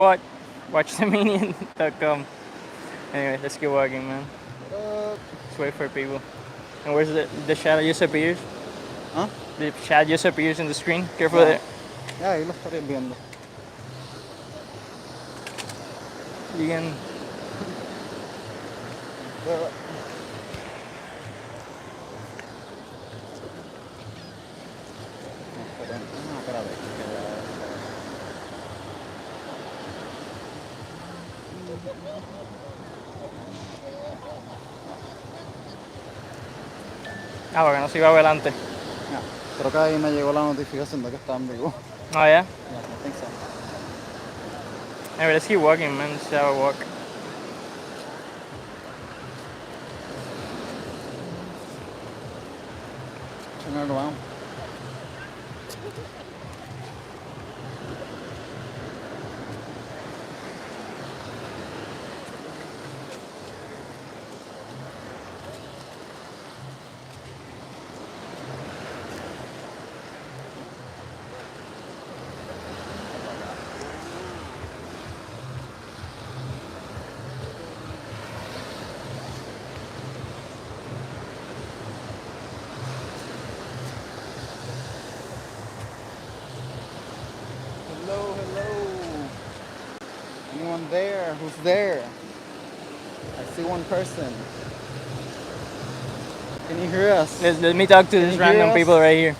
What? WatchTheManian.com. Anyway, let's keep walking, man. Let's wait for people. And where's the shadow just appears? Huh? The shadow just appears in the screen. Careful Yeah. there. Yeah, ahí lo estaría viendo. You can. Ah, porque no se iba adelante. Yeah. Creo que ahí me llegó la notificación de que estaba en vivo. Oh, yeah? Yeah, I think so. Anyway, let's keep walking, man. Let's have a walk. Turn it around. Hello, hello. Anyone there? Who's there? I see one person. Can you hear us? Let me talk to Can these you hear random us? people right here.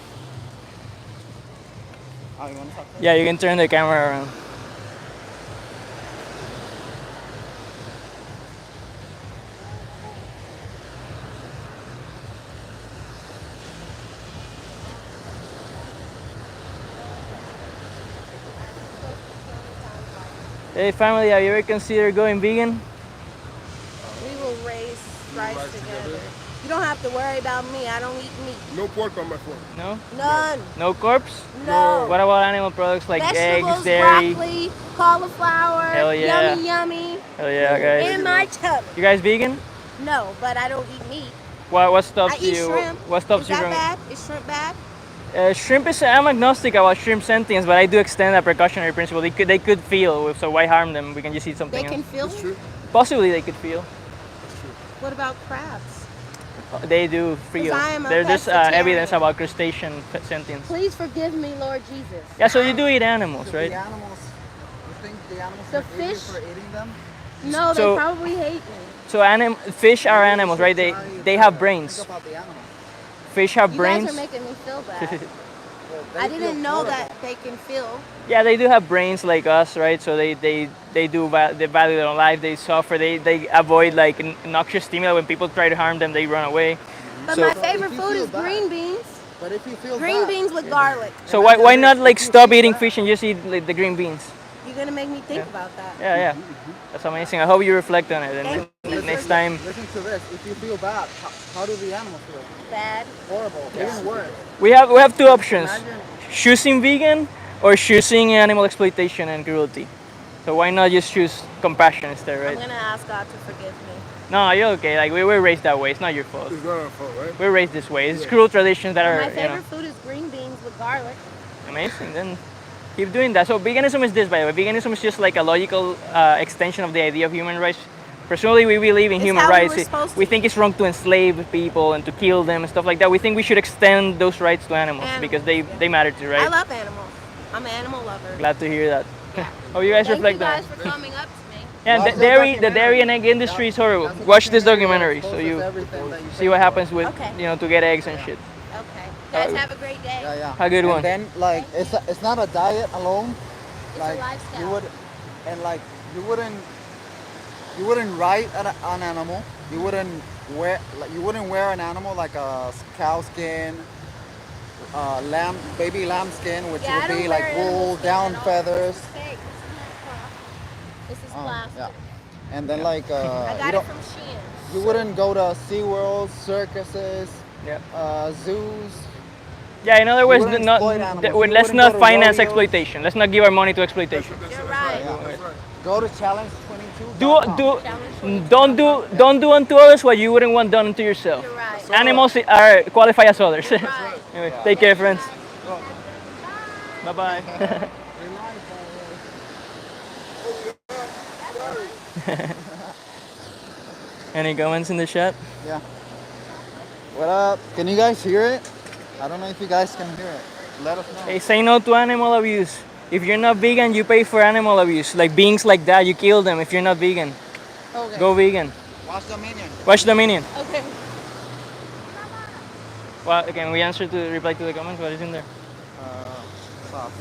Oh, you want to talk to them? Yeah, you can turn the camera around. Hey family, have you ever considered going vegan? We will raise rice together. You don't have to worry about me. I don't eat meat. No pork on my fork. No? None. No corpse? No. What about animal products like Vegetables, eggs, dairy? broccoli, cauliflower. Hell yeah. Yummy, yummy. Hell yeah, guys. In my tub. You guys vegan? No, but I don't eat meat. What stops I eat you? shrimp. What stops Is you that from? bad? Is shrimp bad? Shrimp is. I'm agnostic about shrimp sentience, but I do extend that precautionary principle. They could feel, so why harm them? We can just eat something They can else. feel It's it? true. Possibly they could feel. What about crabs? They do feel. 'Cause I am a There's pescatarian. evidence about crustacean sentience. Please forgive me, Lord Jesus. Yeah, so you do eat animals, The right? animals, you think the animals The forgive you fish? for eating them? No, So- they probably hate me. So fish are animals, right? They have brains. Think about the animals. Fish have You brains. guys are making me feel bad. Well, they I feel didn't know horrible. that they can feel. Yeah, they do have brains like us, right? So they value their own life. They suffer. They avoid like noxious stimuli. When people try to harm them, they run away. But So- my So favorite if you food feel is bad- green beans. But if you feel Green bad, beans with garlic. So why not like If you stop feel eating bad- fish and just eat like the green beans? You're gonna make me think about that. Yeah, that's amazing. I hope you reflect on it and Thank you. next time. Listen to this. If you feel bad, how do the animals feel? Bad. Horrible. Even worse. We have two options: Imagine. choosing vegan or choosing animal exploitation and cruelty. So why not just choose compassion instead, I'm right? gonna ask God to forgive me. No, you're okay. Like we were raised that way. It's not your fault. It's not our fault, right? We're raised this way. It's cruel traditions that My are, favorite food is green beans with garlic. amazing. Then keep doing that. So veganism is this, by the way. Veganism is just like a logical extension of the idea of human rights. Personally, we believe in It's human how we rights. were supposed to We be. think it's wrong to enslave people and to kill them and stuff like that. We think we should extend those rights to animals because they matter too, I right? love animals. I'm an animal lover. Glad to hear that. Hope you guys Thank you reflect guys on it. for coming up to me. Yeah, Watch the dairy and egg industry is horrible. That's a Watch this documentary so Exposes you everything that you see think what about. happens with Okay. to get eggs and shit. Okay. Guys, have a great day. Yeah, yeah. A good and one. then like it's not a diet alone. It's Like a lifestyle. you would, and like you wouldn't ride an animal. You wouldn't wear an animal like a cow skin, baby lamb skin, which Yeah, I would don't be wear like animal wool, skin down at all. feathers. This is fake. This is Oh, plastic. yeah. And then like I you got it don't, from Shein. you wouldn't go to SeaWorld, circuses, Yeah. zoos. Yeah, in other words, wouldn't not, exploit animals. You let's wouldn't not go to finance rodeos. exploitation. Let's not give our money to exploitation. You're right. That's right. Go to Challenge 22. Don't do unto others what you wouldn't want done unto yourself. You're right. Animals are qualify as others. Right. Anyway, take care, friends. Bye bye. Any comments in the chat? Yeah. What up? Can you guys hear it? I don't know if you guys can hear it. Let us know. Hey, say no to animal abuse. If you're not vegan, you pay for animal abuse. Like beings like that, you kill them if you're not vegan. Okay. Go vegan. Watch the minion. Watch Dominion. Okay. Well, can we answer to reply to the comments? What is in there? Soft.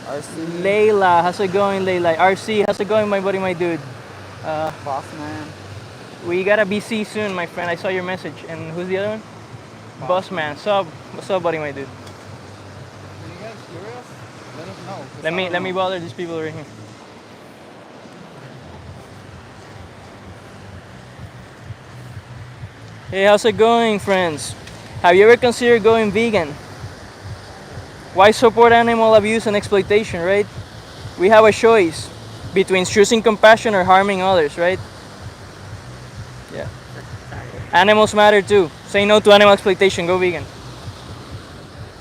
RC. Layla, how's it going, Layla? RC, how's it going, my buddy, my dude? Boss man. We got a BC soon, my friend. I saw your message. And who's the other one? Boss man. What's up, buddy, my dude? Can you guys hear us? Let us know. 'Cause Let me bother these people right here. Hey, how's it going, friends? Have you ever considered going vegan? Why support animal abuse and exploitation, right? We have a choice between choosing compassion or harming others, right? Yeah. Animals matter too. Say no to animal exploitation, go vegan.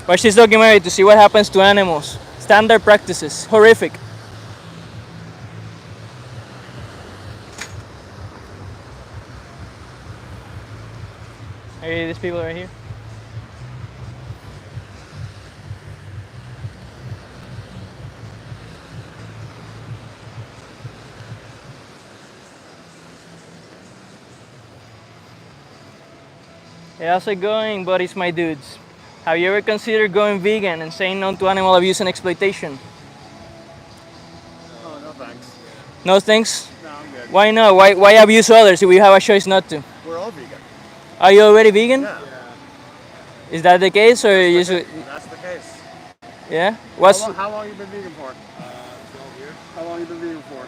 Watch this documentary to see what happens to animals. Standard practices, horrific. Hey, these people right here. Hey, how's it going, buddies, my dudes? Have you ever considered going vegan and saying no to animal abuse and exploitation? Oh, no thanks. No thanks? No, I'm good. Why not? Why abuse others if we have a choice not to? We're all vegan. Are you already vegan? Yeah. Is that the case, or you just, That's the case. yeah? What's How long you been vegan for? 12 years. How long you been vegan for?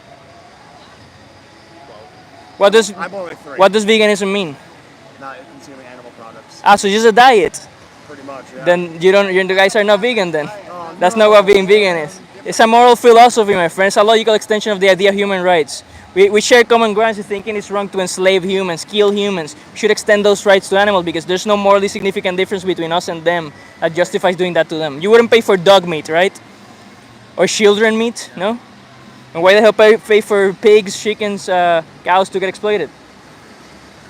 what does I'm only 3. what does veganism mean? Not consuming animal products. Ah, so just a diet. Pretty much, yeah. Then you guys are not vegan then. Oh, That's no. not what being vegan is. It's a moral philosophy, my friends, a logical extension of the idea of human rights. We share common grounds in thinking it's wrong to enslave humans, kill humans. We should extend those rights to animals because there's no morally significant difference between us and them that justifies doing that to them. You wouldn't pay for dog meat, right? Or children meat, no? And why the hell pay for pigs, chickens, cows to get exploited?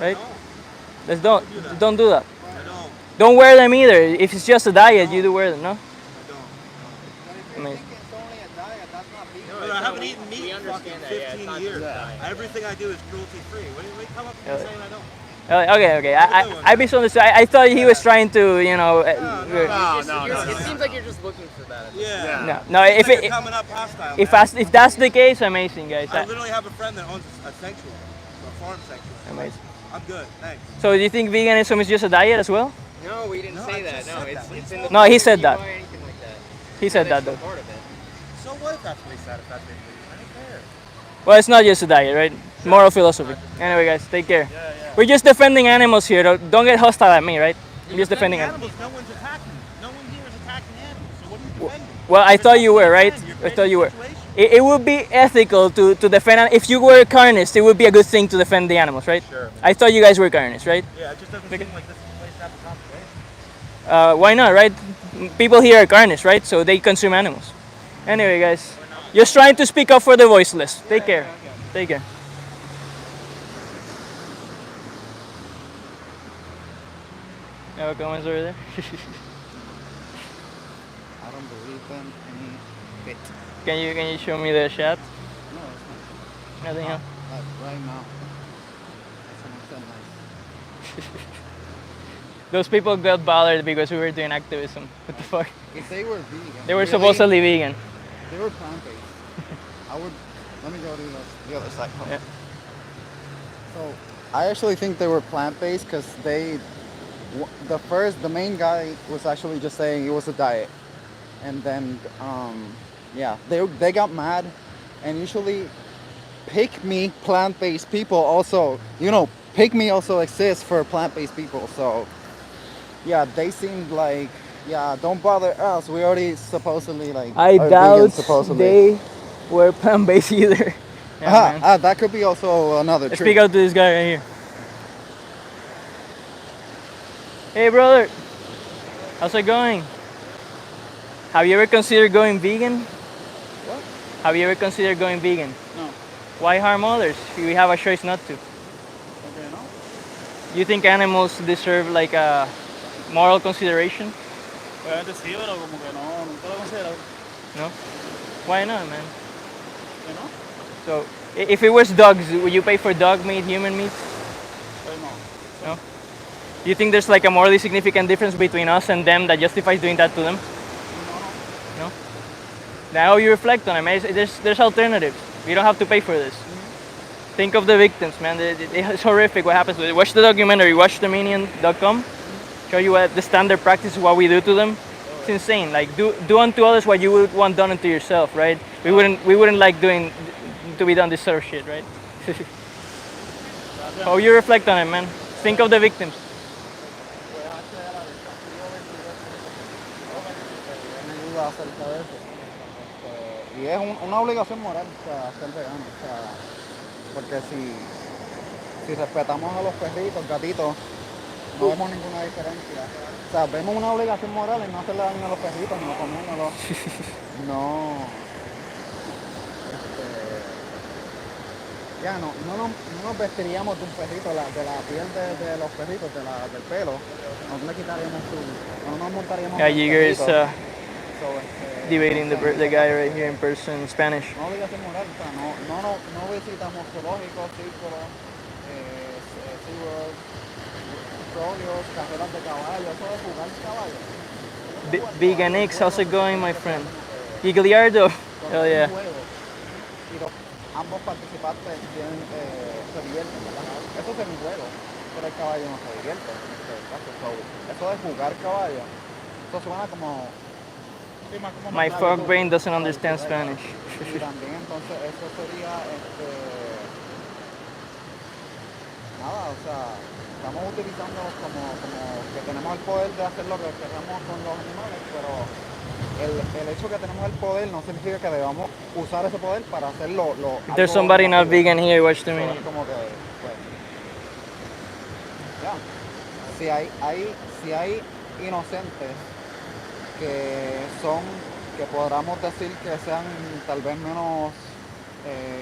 Right? Let's don't do that. Don't wear them either. If it's just a diet, you do wear them, no? Amazing. I haven't eaten meat in fucking 15 years. Everything I do is cruelty free. What do you come up with saying I don't? Okay. I misunderstood. I thought he was trying to, you know. No. It seems like you're just looking for that. Yeah. No. If You're it, coming up hostile. if that's the case, amazing, guys. I literally have a friend that owns a sanctuary, a farm sanctuary. Amazing. I'm good, thanks. So do you think veganism is just a diet as well? No, we didn't No, say I that. just No, said it's that. it's in the No, he said that. or anything like that. He said that That's though. part of it. So what if that's what he said? If that's what he I don't care. Well, it's not just a diet, right? Moral philosophy. Anyway, guys, take care. We're just defending animals here. Don't get hostile at me, right? I'm just defending animals. No one's attacking. No one here is attacking animals. So what are you defending? Well, I thought you were, right? I thought you were. It would be ethical to defend. If you were a carnist, it would be a good thing to defend the animals, right? Sure. I thought you guys were carnists, right? Yeah, it just doesn't seem like this is the place to have a conversation. Why not, right? People here are carnists, right? So they consume animals. Anyway, guys, just trying to speak up for the voiceless. Take care. Take care. Have comments over there? I don't believe them any bit. Can you show me the chat? No, it's Nothing else. not. Right now. Someone said nice. Those people got bothered because we were doing activism. What the fuck? If they were vegan. They were really, supposedly vegan. They were plant-based. I would. Let me go to the other side. Yeah. So I actually think they were plant-based because the main guy was actually just saying it was a diet, and then yeah, they got mad, and usually pick me plant-based people also, pick me also exists for plant-based people. So yeah, they seemed like, yeah, don't bother us, we already supposedly like I are doubt vegan, supposedly. they were plant-based either. Yeah, man. That could be also another Let's trick. speak out to this guy right here. Hey brother, how's it going? Have you ever considered going vegan? What? Have you ever considered going vegan? No. Why harm others? We have a choice not to. Okay, no. You think animals deserve like a moral consideration? Obviamente sí, pero como que no, nunca lo he considerado. No? Why not, man? ¿Que no? So, if it was dogs, would you pay for dog meat, human meat? Pues no. No? You think there's like a morally significant difference between us and them that justifies doing that to them? No? Now you reflect on it, man. There's alternatives. You don't have to pay for this. Think of the victims, man. It's horrific what happens with it. Watch the documentary, watchdominion.com. Show you what the standard practice of what we do to them. It's insane. Like do unto others what you would want done unto yourself, right? We wouldn't like doing to be done this sort of shit, right? How you reflect on it, man. Think of the victims. Me ayuda acerca de eso. Y es una obligación moral, o sea, ser vegano, o sea, porque si respetamos a los perritos, gatitos, no vemos ninguna diferencia. O sea, vemos una obligación moral en no hacerle daño a los perritos, no comérnoslos, no, ya no nos vestiríamos de un perrito, de la piel de los perritos, del pelo, no le quitaríamos no nos montaríamos Yeah, en el Yeager is perrito. debating the guy right here in person in Spanish. No obligación moral, o sea, no visitamos zoológicos, círculos, SeaWorld, zoológicos, carreras de caballo, eso de jugar caballo. Vegan X, how's it going, my friend? Gigliardo. Hell yeah. Y ambos participantes se divierten, ¿verdad? Eso es mi juego, pero el caballo no se divierte en este caso. Eso de jugar caballo, eso suena como... My fuck brain doesn't understand Spanish. Y también entonces eso sería, nada, o sea, estamos utilizando como que tenemos el poder de hacer lo que queramos con los animales, pero el hecho que tenemos el poder no significa que debamos usar ese poder para hacerlo. If there's somebody not vegan here, watch the menu. Como que, pues, ya, si hay inocentes que podamos decir que sean tal vez menos,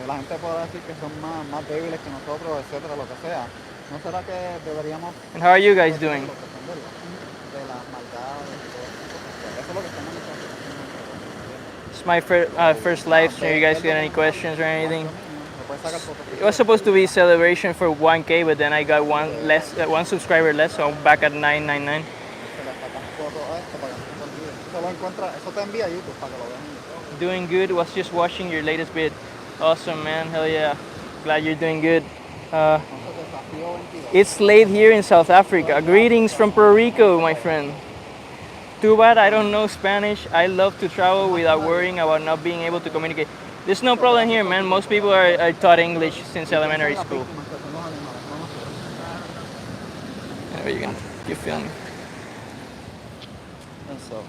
la gente podrá decir que son más débiles que nosotros, etcétera, lo que sea. ¿No será que deberíamos... And how are you guys doing? De las maldades y todo eso? Eso es lo que estamos haciendo. It's my first live stream. You guys got any questions or anything? It was supposed to be celebration for 1K, but then I got one subscriber less, so I'm back at 999. Eso te envía YouTube para que lo vean. Doing good. Was just watching your latest vid. Awesome, man. Hell yeah. Glad you're doing good. It's late here in South Africa. Greetings from Puerto Rico, my friend. Too bad I don't know Spanish. I love to travel without worrying about not being able to communicate. There's no problem here, man. Most people are taught English since elementary school. You feel me? So,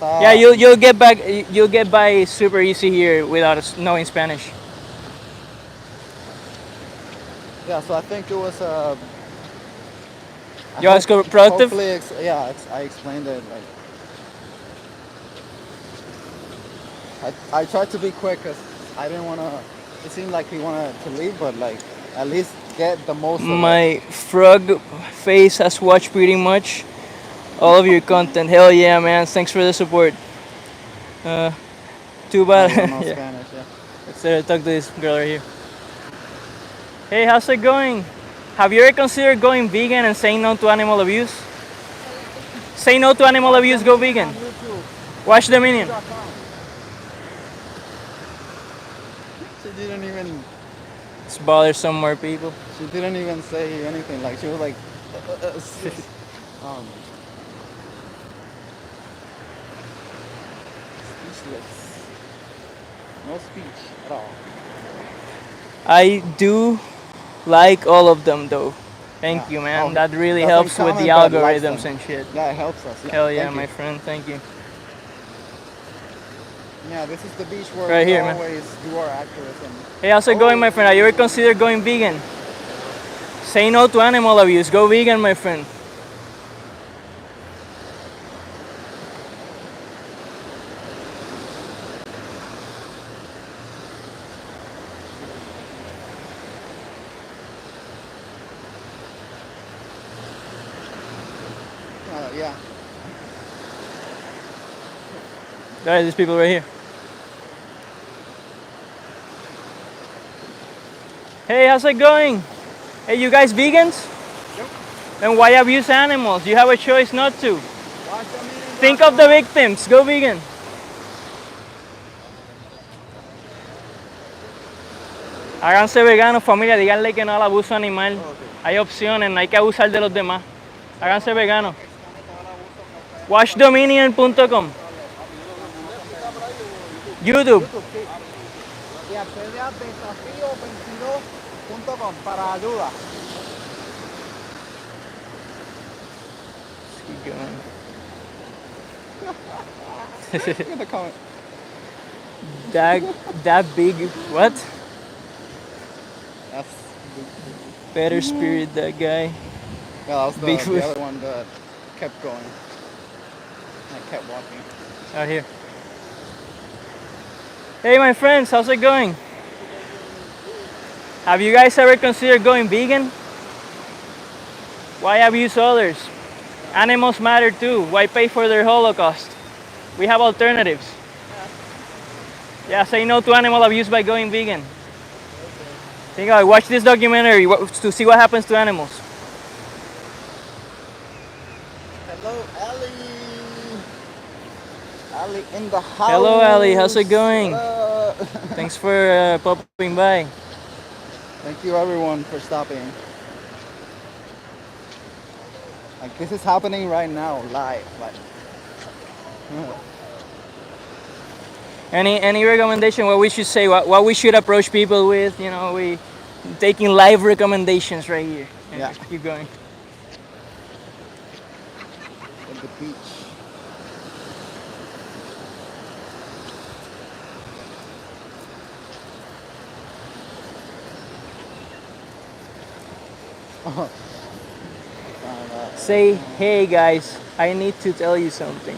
Yeah, you'll get by super easy here without knowing Spanish. yeah, so I think it was You want to go productive? Hopefully, I explained it. Like, I tried to be quick because I didn't want to. It seemed like he wanted to leave, but like at least get the most. My frog face has watched pretty much all of your content. Hell yeah, man! Thanks for the support. Too bad. I don't know Yeah. Spanish, yeah. Let's talk to this girl right here. Hey, how's it going? Have you ever considered going vegan and saying no to animal abuse? Say no to animal abuse, go vegan. Watch the minion. She didn't even. Let's bother some more people. She didn't even say anything. Like she was like. Speechless. No speech at all. I do like all of them though. Thank you, man. Oh, That really doesn't helps with the comment, but likes algorithms them. and shit. Yeah, it helps us. Yeah. Hell yeah, Thank my you. friend. Thank you. Yeah, this is the beach where Right we here, man. always do our activism. Hey, how's it going, my friend? Have you ever considered going vegan? Say no to animal abuse. Go vegan, my friend. Yeah. There are these people right here. Hey, how's it going? Hey, you guys vegans? Yep. Then why abuse animals? You have a choice not to. Watch the meeting. Think of the victims. Go vegan. Háganse veganos, familia. Díganle que no al abuso animal. Hay opciones, no hay que abusar de los demás. Háganse veganos. Watchdominion.com. YouTube. Y accede a desafío22.com para ayuda. Keep going. Look at the comment. That big what? That's Better spirit, that guy. yeah, that was Bigfoot. the other one that kept going. I kept walking. Out here. Hey, my friends, how's it going? Have you guys ever considered going vegan? Why abuse others? Animals matter too. Why pay for their Holocaust? We have alternatives. Yeah, say no to animal abuse by going vegan. Think about it. Watch this documentary to see what happens to animals. Hello, Ellie. Ellie in the house. Hello, Ellie. How's it going? Hello. Thanks for popping by. Thank you, everyone, for stopping. Like this is happening right now, live. Like. Any recommendation? What we should say? What we should approach people with? You know, we taking live recommendations right here. Yeah. Keep going. At the beach. Say, hey guys, I need to tell you something.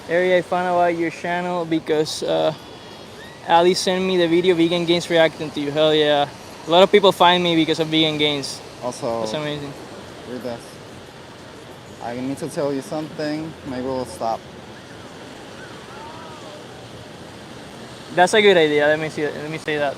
Area, I found out about your channel because Ali sent me the video Vegan Gains reacting to you. Hell yeah. A lot of people find me because of Vegan Gains. Also, That's amazing. read this. I need to tell you something. Maybe we'll stop. That's a good idea. Let me see. Let me say that.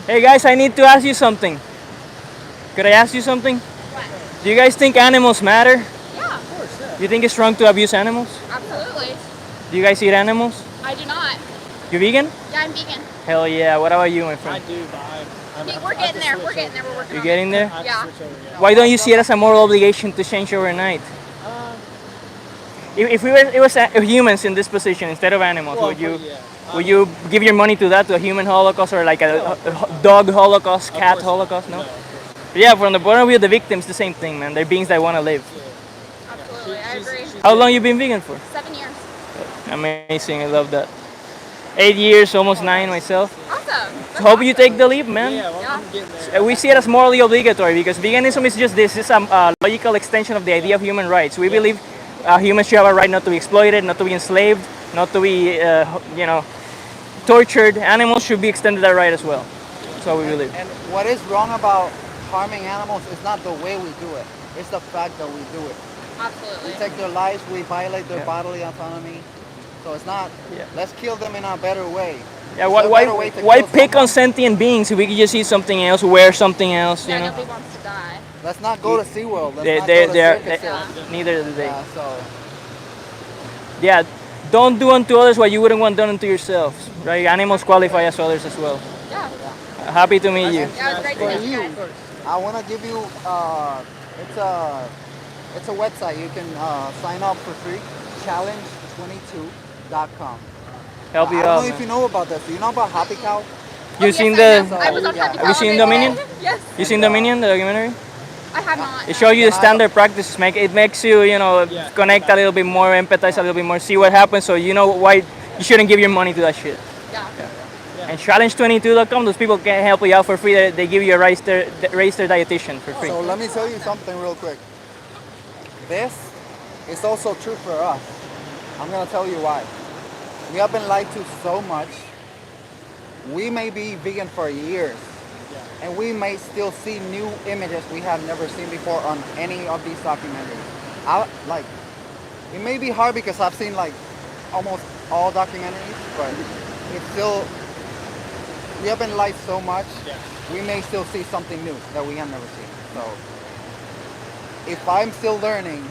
Hey guys, I need to ask you something. Could I ask you something? What? Do you guys think animals matter? Yeah, of course. Do you think it's wrong to abuse animals? Absolutely. Do you guys eat animals? I do not. You vegan? Yeah, I'm vegan. Hell yeah. What about you, my friend? do, but We're getting there. We're getting there. We're working You on getting there? it. Yeah. Why don't you see it as a moral obligation to change overnight? If we were, it was humans in this position instead of animals, would you give your money to that, to a human holocaust or like a dog holocaust, cat holocaust? No. But yeah, from the point of view of the victims, the same thing, man. They're beings that want to live. Absolutely. I agree. How long you been vegan for? 7 years. Amazing. I love that. 8 years, almost 9 myself. Awesome. So hope you take the leap, man. Yeah. We see it as morally obligatory because veganism is just this. It's a logical extension of the idea of human rights. We believe humans should have a right not to be exploited, not to be enslaved, not to be, tortured. Animals should be extended that right as well. That's what we believe. And what is wrong about harming animals is not the way we do it. It's the fact that we do it. We Absolutely. take their lives, we violate their Yeah. bodily autonomy. So it's not, Yeah. let's kill them in a better way. Yeah, There's no why better way to why kill pick on someone. sentient beings if we could just eat something else, wear something else, you Yeah, know? nobody wants to die. Let's not go to SeaWorld. Let's They- not they- go to they're- circuses. Neither do they. Yeah, so Yeah, don't do unto others what you wouldn't want done unto yourselves, right? Animals qualify as others as well. Yeah. Happy to meet you. Yeah, it was great to for meet you you, guys. I want to give you, it's a website. You can sign up for free, challenge22.com. Help you I don't out, know if you man. know about this. Do you know about Happy Cow? You Oh, seen yes, I the? know. I was on Yeah. Happy Have you Cow seen all day Dominion? today. Yes. You seen Dominion, the documentary? I have not. It shows you the standard practices. It makes you, connect a little bit more, empathize a little bit more, see what happens, so you know why you shouldn't give your money to that shit. Yeah. And challenge22.com, those people can help you out for free. They give you a racer dietitian for free. So let me tell you something real quick. This is also true for us. I'm gonna tell you why. We have been lied to so much. We may be vegan for years, and we may still see new images we have never seen before on any of these documentaries. It may be hard because I've seen like almost all documentaries, but it's still, we have been lied so much, we may still see something new that we have never seen. So if I'm still learning,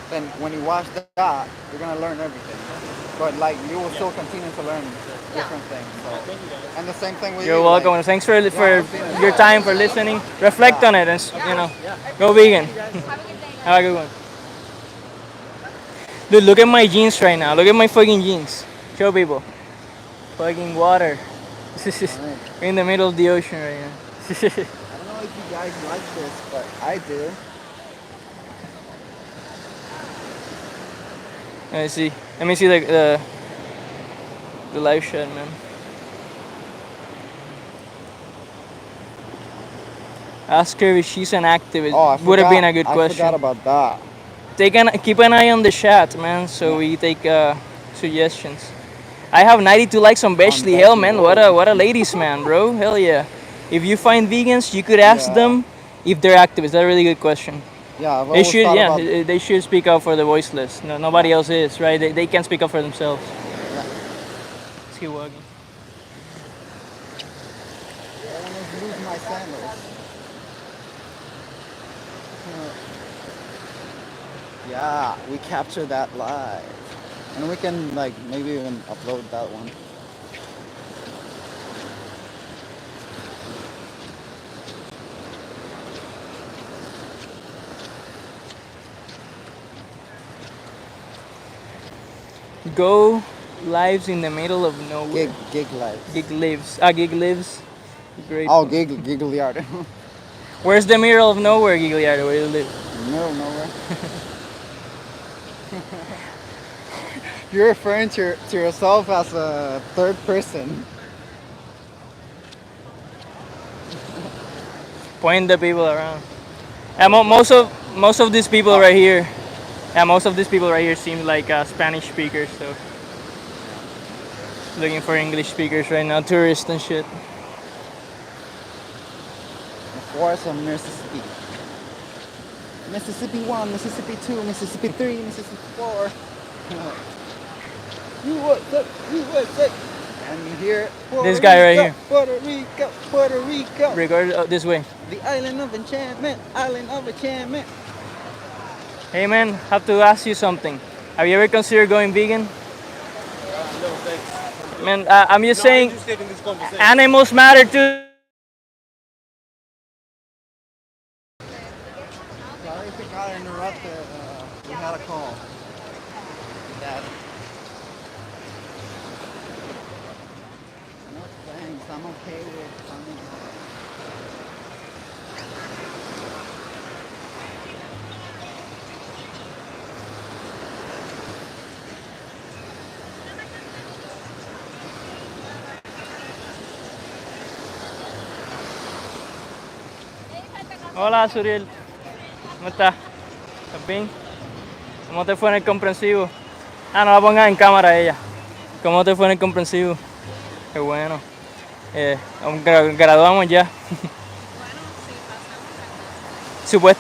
then when you watch that, you're gonna learn everything. But like you will still continue to learn different things. So. And the same thing with you. You're welcome. Like, Thanks for your time, for listening. Reflect on it, and go vegan. Have a good one. Dude, look at my jeans right now. Look at my fucking jeans. Show people. Fucking water. We're in the middle of the ocean right now. I don't know if you guys like this, but I do. Let me see. Let me see the live shot, man. Ask her if she's an activist. Oh, Would have been a good question. I forgot about that. Keep an eye on the chat, man, so we take suggestions. I have 92 likes on Bechley. Hell, man, what a ladies man, bro. Hell yeah. If you find vegans, you could ask them if they're activists. That's a really good question. Yeah, they should. Yeah, they should speak out for the voiceless. No, nobody else is, right? They can't speak up for themselves. Yeah. Let's keep walking. I want to lose my sandals. Yeah, we captured that live, and we can like maybe even upload that one. Go lives in the middle of nowhere. Gig lives. Gig lives. Gig lives. Great. Oh, Gigliard. Where's the middle of nowhere, Gigliardo? Where do you live? Middle of nowhere. You're referring to yourself as a third person. Point the people around. And most of these people right here. Yeah, most of these people right here seem like Spanish speakers, so looking for English speakers right now, tourists and shit. The forest of Mississippi. Mississippi 1, Mississippi 2, Mississippi 3, Mississippi 4. USA. And you hear this guy right here. Puerto Rico, Puerto Rico. Record this way. The island of enchantment, island of enchantment. Hey man, have to ask you something. Have you ever considered going vegan? No, thanks. Man, I'm just saying, I'm interested in this conversation. animals matter too. Sorry if it got interrupted. We had a call. Dad. No thanks. I'm okay with coming. Hola, Suriel. ¿Cómo estás? ¿Estás bien? ¿Cómo te fue en el comprensivo? No la pongas en cámara ella. ¿Cómo te fue en el comprensivo? Qué bueno. Graduamos ya.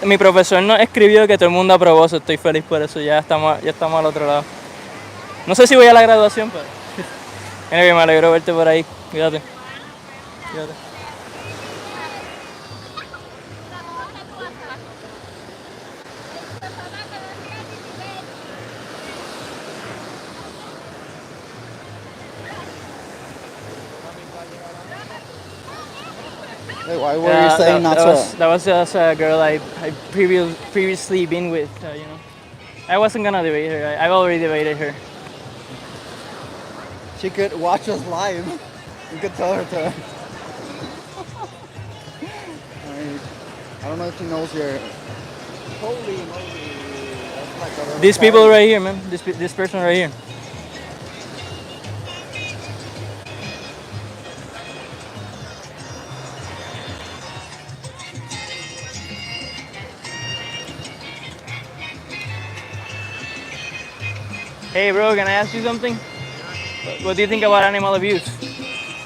Mi profesor nos escribió que todo el mundo aprobó, so estoy feliz por eso. Ya estamos al otro lado. No sé si voy a la graduación, pero anyway, me alegro verte por ahí. Cuídate. Cuídate. Hey, why were you saying that was just a girl I previously been with, you know. I wasn't gonna debate her. I've already debated her. She could watch us live. You could tell her to. I don't know if he knows your. Holy moly! That's like a little These people carrot. right here, man. This person right here. Hey, bro, can I ask you something? What do you think about animal abuse?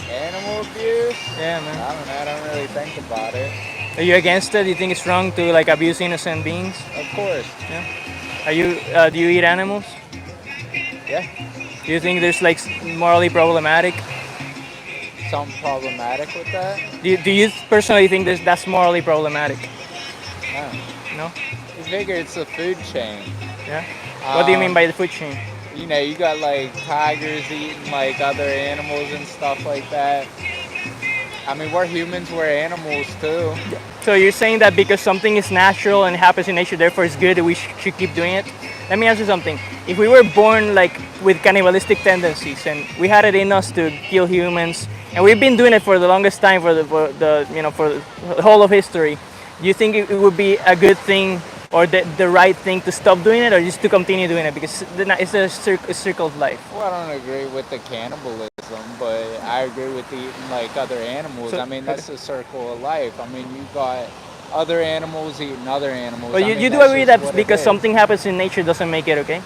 Animal abuse? Yeah, man. I don't know. I don't really think about it. Are you against it? Do you think it's wrong to like abuse innocent beings? Of course. Are you? Do you eat animals? Yeah. Do you think there's like morally problematic? Something problematic with that? Do you personally think that's morally problematic? No. No. You figure it's a food chain. Yeah. What do you mean Um, by the food chain? You know, you got like tigers eating like other animals and stuff like that. I mean, we're humans, we're animals too. So you're saying that because something is natural and happens in nature, therefore it's good that we should keep doing it? Let me ask you something. If we were born like with cannibalistic tendencies and we had it in us to kill humans, and we've been doing it for the longest time for the whole of history, do you think it would be a good thing or the right thing to stop doing it, or just to continue doing it because it's a circle of life? Well, I don't agree with the cannibalism, but I agree with eating like other animals. So- I mean, that's the circle of life. I mean, you got other animals eating other animals. But I mean, you do that's agree just that what it because is. something happens in nature doesn't make it okay?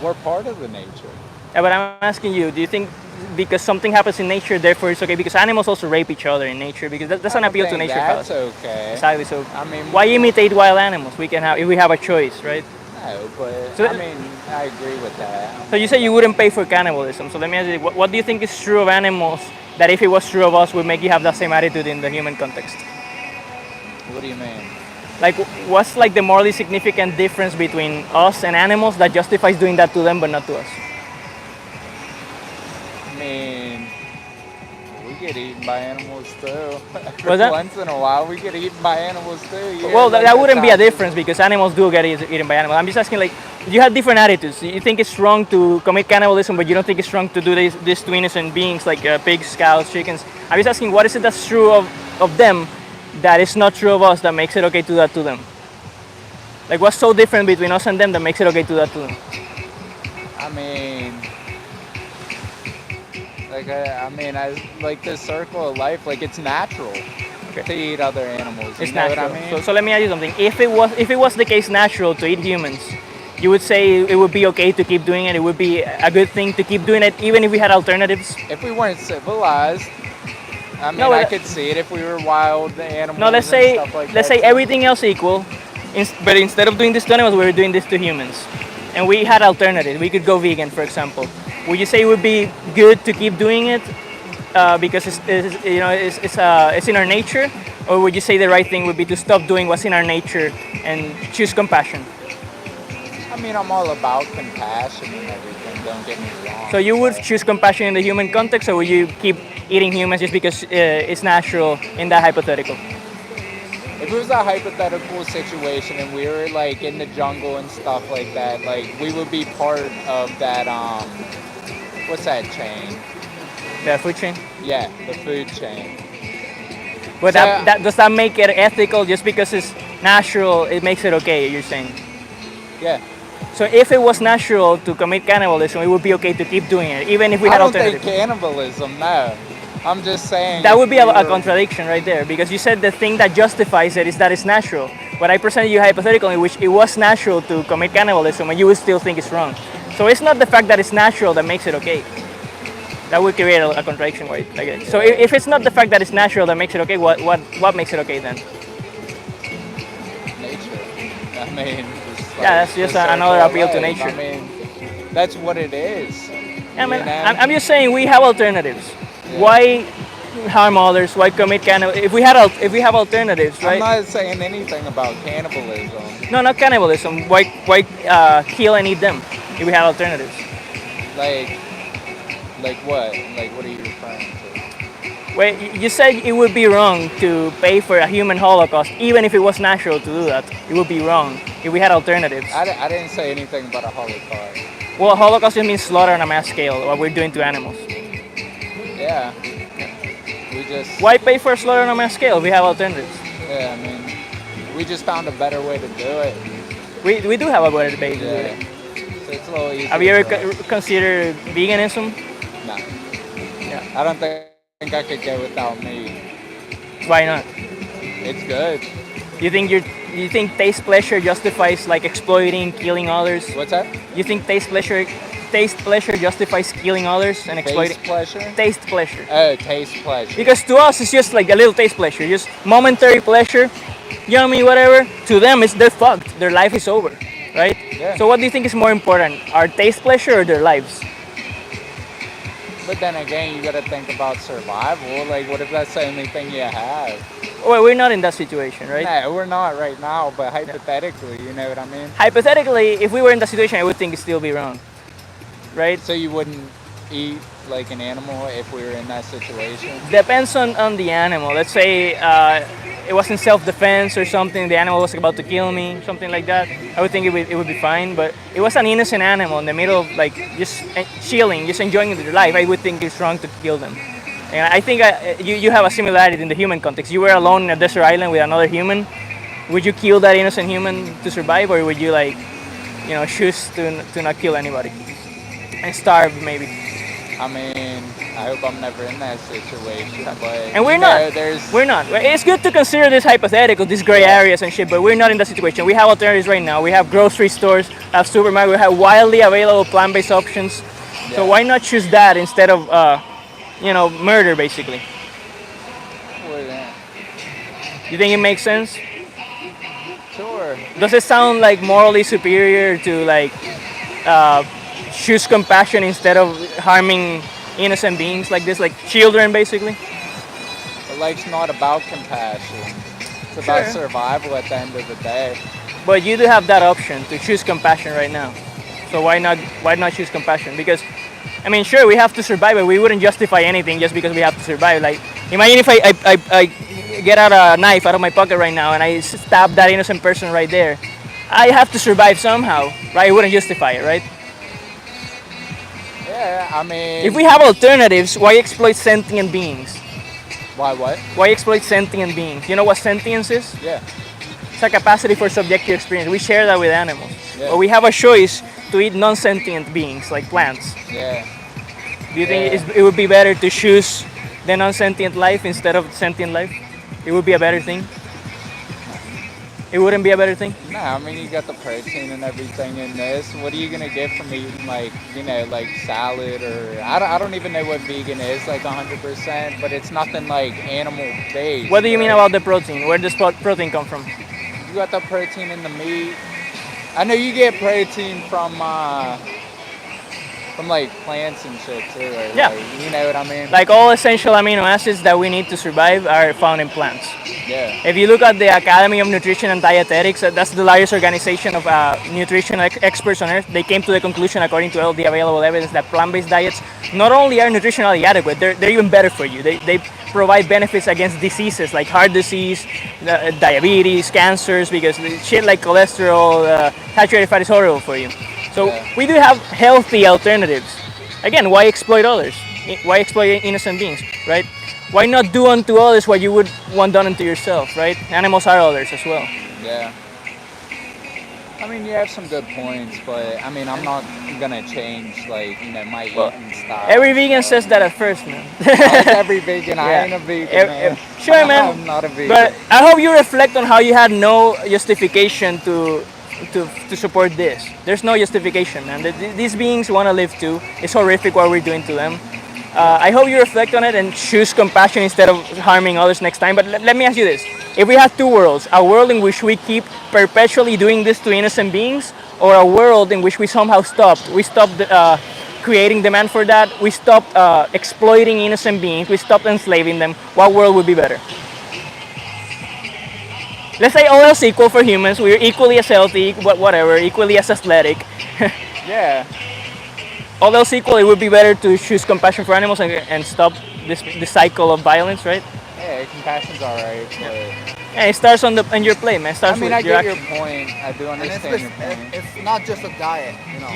We're part of the nature. Yeah, but I'm asking you, do you think because something happens in nature, therefore it's okay? Because animals also rape each other in nature, because that's I an don't appeal to think nature that's fallacy. okay. Exactly. So I mean, why imitate wild animals? We can have if we have a choice, right? No, but So- I mean, I agree with that. So you say you wouldn't pay for cannibalism. So let me ask you, what do you think is true of animals that if it was true of us would make you have that same attitude in the human context? What do you mean? Like, what's like the morally significant difference between us and animals that justifies doing that to them but not to us? I mean, we get eaten by animals too. What's that? Once in a while, we get eaten by animals too. You Well, hear, like, that the wouldn't be a tigers- difference because animals do get eaten by animals. I'm just asking, like, you have different attitudes. You think it's wrong to commit cannibalism, but you don't think it's wrong to do this to innocent beings like pigs, cows, chickens. I'm just asking, what is it that's true of them that is not true of us that makes it okay to do that to them? Like, what's so different between us and them that makes it okay to do that to them? I mean, I like the circle of life. Like it's natural to eat other animals. It's You know natural. what I mean? So let me ask you something. If it was the case natural to eat humans, you would say it would be okay to keep doing it. It would be a good thing to keep doing it, even if we had alternatives. If we weren't civilized, I mean, No, I but- could see it if we were wild animals. No, let's and say stuff like let's that, say too. everything else equal, but instead of doing this to animals, we were doing this to humans, and we had alternatives. We could go vegan, for example. Would you say it would be good to keep doing it because it's in our nature, or would you say the right thing would be to stop doing what's in our nature and choose compassion? I mean, I'm all about compassion and everything. Don't get me wrong. So you would but- choose compassion in the human context, or would you keep eating humans just because it's natural in that hypothetical? If it was a hypothetical situation and we were like in the jungle and stuff like that, like we would be part of that. What's that chain? The food chain. Yeah, the food chain. But So- that does that make it ethical just because it's natural? It makes it okay. You're saying. Yeah. So if it was natural to commit cannibalism, it would be okay to keep doing it, even if we I had don't think alternatives. cannibalism. No, I'm just saying That if would be we a were- contradiction right there, because you said the thing that justifies it is that it's natural. But I presented you a hypothetical in which it was natural to commit cannibalism, and you would still think it's wrong. So it's not the fact that it's natural that makes it okay. That would create a contradiction, right? Like, so if it's not the fact that it's natural that makes it okay, what makes it okay then? nature. I mean, just Yeah, that's just the another circle of appeal to life. nature. I mean, that's what it is. I mean, You know? I'm just saying we have alternatives. Yeah. Why harm others? Why commit cannibalism? If we have alternatives, right? I'm not saying anything about cannibalism. No, not cannibalism. Why kill and eat them if we have alternatives? Like what? Like what are you referring to? Wait, you said it would be wrong to pay for a human holocaust, even if it was natural to do that. It would be wrong if we had alternatives. I didn't say anything about a holocaust. Well, holocaust just means slaughter on a mass scale, what we're doing to animals. Yeah. We just. Why pay for slaughter on a mass scale if we have alternatives? Yeah, I mean, We just found a better way to do it. We do have a better debate to do Yeah. it. So it's a little easier. Have you ever for us. considered veganism? No. Yeah. I don't think I could go without meat. Why not? It's good. You think taste pleasure justifies like exploiting, killing others? What's that? You think taste pleasure justifies killing others and exploiting? Taste pleasure? Taste pleasure. Oh, taste pleasure. Because to us it's just like a little taste pleasure, just momentary pleasure, yummy, whatever. To them, they're fucked. Their life is over, right? Yeah. So what do you think is more important, our taste pleasure or their lives? But then again, you gotta think about survival. Like, what if that's the only thing you have? Well, we're not in that situation, right? No, we're not right now, but hypothetically, you know what I mean? Hypothetically, if we were in that situation, I would think it'd still be wrong, right? So you wouldn't eat like an animal if we were in that situation? Depends on the animal. Let's say it was in self-defense or something. The animal was about to kill me, something like that. I would think it would be fine. But it was an innocent animal in the middle of like just chilling, just enjoying their life. I would think it's wrong to kill them. And I think you have a similarity in the human context. You were alone in a desert island with another human. Would you kill that innocent human to survive, or would you like, choose to not kill anybody and starve maybe? I mean, I hope I'm never in that situation, but And we're not. There's We're not. It's good to consider this hypothetical, these gray areas and shit, but we're not in that situation. We have alternatives right now. We have grocery stores, have supermarkets, we have widely available plant-based options. So Yeah. why not choose that instead of, murder, basically? You think it makes sense? Sure. Does it sound like morally superior to like choose compassion instead of harming innocent beings like this, like children, basically? But life's not about compassion. It's about survival at the end of the day. But you do have that option to choose compassion right now. So why not choose compassion? Because I mean, sure, we have to survive, but we wouldn't justify anything just because we have to survive. Like, imagine if I get out a knife out of my pocket right now and I stab that innocent person right there. I have to survive somehow, right? I wouldn't justify it, right? Yeah, I mean... If we have alternatives, why exploit sentient beings? Why what? Why exploit sentient beings? You know what sentience is? Yeah. It's a capacity for subjective experience. We share that with animals. Yeah. But we have a choice to eat non-sentient beings, like plants. Yeah. Do you think it would be better to choose the non-sentient life instead of sentient life? It would be a better thing? It wouldn't be a better thing? No, I mean, you got the protein and everything in this. What are you going to get from eating, like, like salad or... I don't even know what vegan is, like 100%, but it's nothing like animal-based. What do you mean about the protein? Where does protein come from? You got the protein in the meat. I know you get protein from like plants and shit too, right? Yeah. Like, you know what I mean? Like all essential amino acids that we need to survive are found in plants. Yeah. If you look at the Academy of Nutrition and Dietetics, that's the largest organization of nutrition experts on earth. They came to the conclusion, according to all the available evidence, that plant-based diets not only are nutritionally adequate, they're even better for you. They provide benefits against diseases like heart disease, diabetes, cancers, because shit like cholesterol, saturated fat is horrible for you. So we do have healthy alternatives. Again, why exploit others? Why exploit innocent beings, right? Why not do unto others what you would want done unto yourself, right? Animals are others as well. Yeah. I mean, you have some good points, but I mean, I'm not gonna change, like, my eating style. Every vegan says that at first, man. Every vegan, I ain't a vegan, man. Sure, man. I'm not a vegan. But I hope you reflect on how you had no justification to support this. There's no justification, man. These beings want to live too. It's horrific what we're doing to them. I hope you reflect on it and choose compassion instead of harming others next time. But let me ask you this. If we have two worlds, a world in which we keep perpetually doing this to innocent beings, or a world in which we somehow stopped creating demand for that, we stopped exploiting innocent beings, we stopped enslaving them, what world would be better? Let's say all else equal for humans, we're equally as healthy, whatever, equally as athletic. Yeah. All else equal, it would be better to choose compassion for animals and stop this cycle of violence, right? Yeah, compassion's alright, but And it starts on your plate, man. It I starts mean, with I your get your action. point. I do And understand your point. it's not just a diet, you know.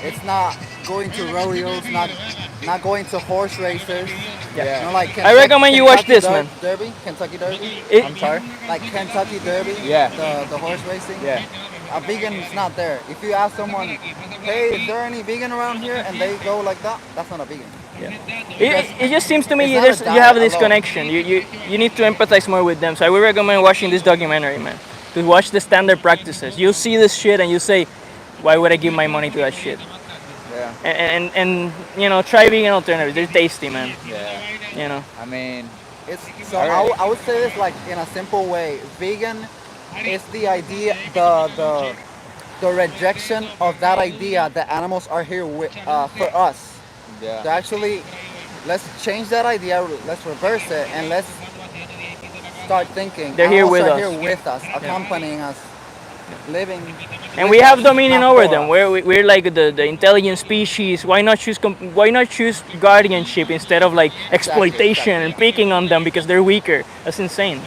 It's not going to rodeos, not going to horse races. Yeah. You know, like I recommend you watch this, man. Derby, Kentucky Derby, It, I'm sorry. like Kentucky Derby. Yeah. The horse racing. Yeah. A vegan is not there. If you ask someone, hey, is there any vegan around here, and they go like that, that's not a vegan. it just seems to me It's not a you have diet this alone. connection. You need to empathize more with them. So I would recommend watching this documentary, man. To watch the standard practices. You see this shit and you say, why would I give my money to that shit? Yeah. And you know, try vegan alternatives. They're tasty, man. Yeah. You know. I mean, It's so Alright. I would say this like in a simple way. Vegan is the idea, the rejection of that idea that animals are here with, for us. To yeah. actually, let's change that idea, let's reverse it, and let's start thinking. They're here animals with are us. here with us, accompanying us, living. And with we have us, dominion not over for them. us. We're like the intelligent species. Why not choose guardianship instead of like exploitation and picking on them because they're weaker? That's insane.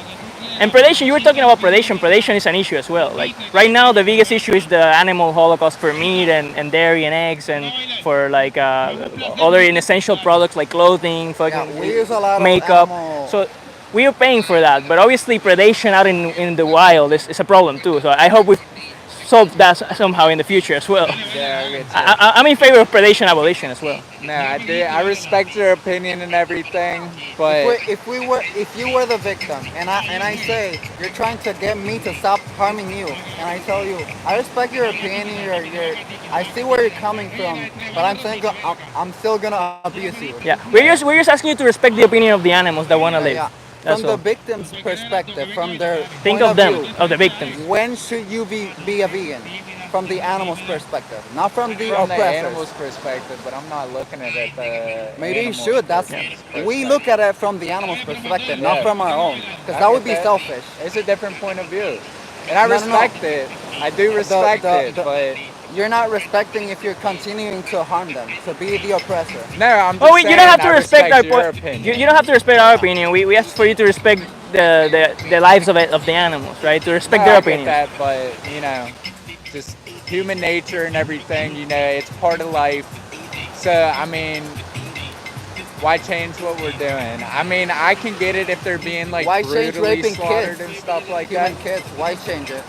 And predation, you were talking about predation. Predation is an issue as well. Like right now, the biggest issue is the animal holocaust for meat and dairy and eggs and for like other inessential products like clothing, fucking Yeah, we use a lot of makeup. animal- So we are paying for that. But obviously, predation out in the wild is a problem too. So I hope we solve that somehow in the future as well. Yeah. I get you. I'm in favor of predation abolition as well. No, I do. I respect your opinion and everything, but If you were the victim, and I say you're trying to get me to stop harming you, and I tell you I respect your opinion, I see where you're coming from, but I'm still gonna abuse you. Yeah, we're just asking you to respect the opinion of the animals that want to live. Yeah. That's From all. the victim's perspective, from their Think point of them, view, of the victims. when should you be a vegan? From the animal's perspective, not from the from the oppressors. animal's perspective, but I'm not looking at it the Maybe you animal's should. That's perspective. we look at it from the animal's perspective, not Yeah. from our own, because I that would get be selfish. It's a different point of view, and I No, no, no. respect it. I do respect it, but You're not respecting if you're continuing to harm them, to be the oppressor. no, I'm just Oh, saying you don't have to I respect our your point. opinion. You don't have to respect our opinion. We ask for you to respect the lives of the animals, right? To respect No, their I get opinion. that, but you know, just human nature and everything. You know, it's part of life. So I mean, why change what we're doing? I mean, I can get it if they're being like Why change brutally raping slaughtered kids? and stuff like Human that. kids, why change it?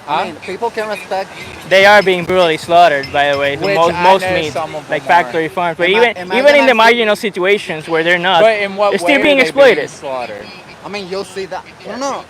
Huh? I mean, people can respect. They are being brutally slaughtered, by the way. So Which most I know meat, some of like them are. factory farms. But Imagine even in the actually- marginal situations where they're not, But in what they're way still being are they exploited. slaughtered? I mean, you'll see that. No.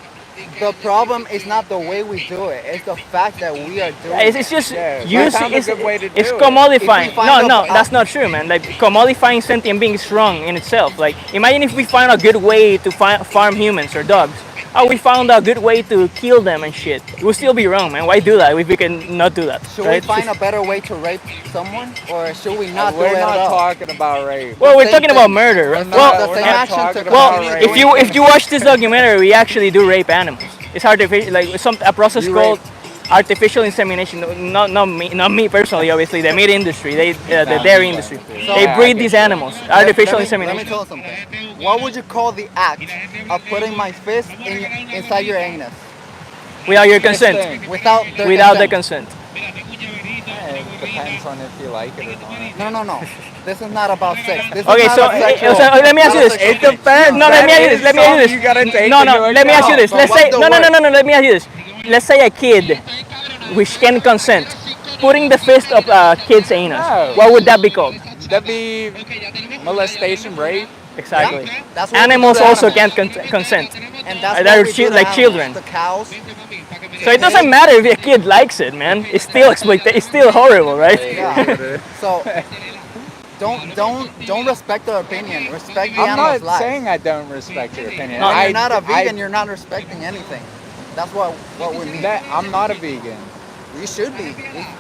The problem is not the way we do it. It's the fact that we are doing It's it. just Yeah, that using sounds a it's, good way to it's do it. commodifying. If we No, find no, a- that's not true, man. Like commodifying sentient beings is wrong in itself. Like imagine if we find a good way to farm humans or dogs. Oh, we found a good way to kill them and shit. It would still be wrong, man. Why do that if we can not do that? Should right? we find a better way to rape someone, or should we not do We're it not at all? talking about rape. Well, we're same talking about thing. murder. We're Right? not- Well, the we're same not action talking to about continue rape. doing if you watch this documentary, we actually do rape animals. It's artificial, like a process You called artificial insemination. Not me personally, obviously. The meat industry, the dairy industry, So- they breed these animals. Artificial Let me insemination. tell you something. What would you call the act of putting my fist inside your anus Without your consent. thing. without their Without the consent? consent. It depends on if you like it or not. No. This is not about sex. This is Okay, not so, a sexual- let me ask you not a this. sexual It thing. depends. No, let me ask you this. Let me ask you this. You gotta take No, into let me ask you account. this. But Let's what's say the no. word? Let me ask you this. Let's say a kid which can consent putting the fist up a kid's anus. No. What would that be called? That'd be molestation, rape. Exactly. That's what we Animals do to also animals. can't consent. And that's They're what we do to like animals. children. The cows. So it doesn't matter if a kid likes it, man. It's still It's still horrible, right? Yeah. So don't respect their opinion. Respect the I'm animal's not life. saying I don't respect your opinion. No, When I, you're not a vegan, I, you're not respecting anything. That's what we mean. I'm not a vegan. You should be.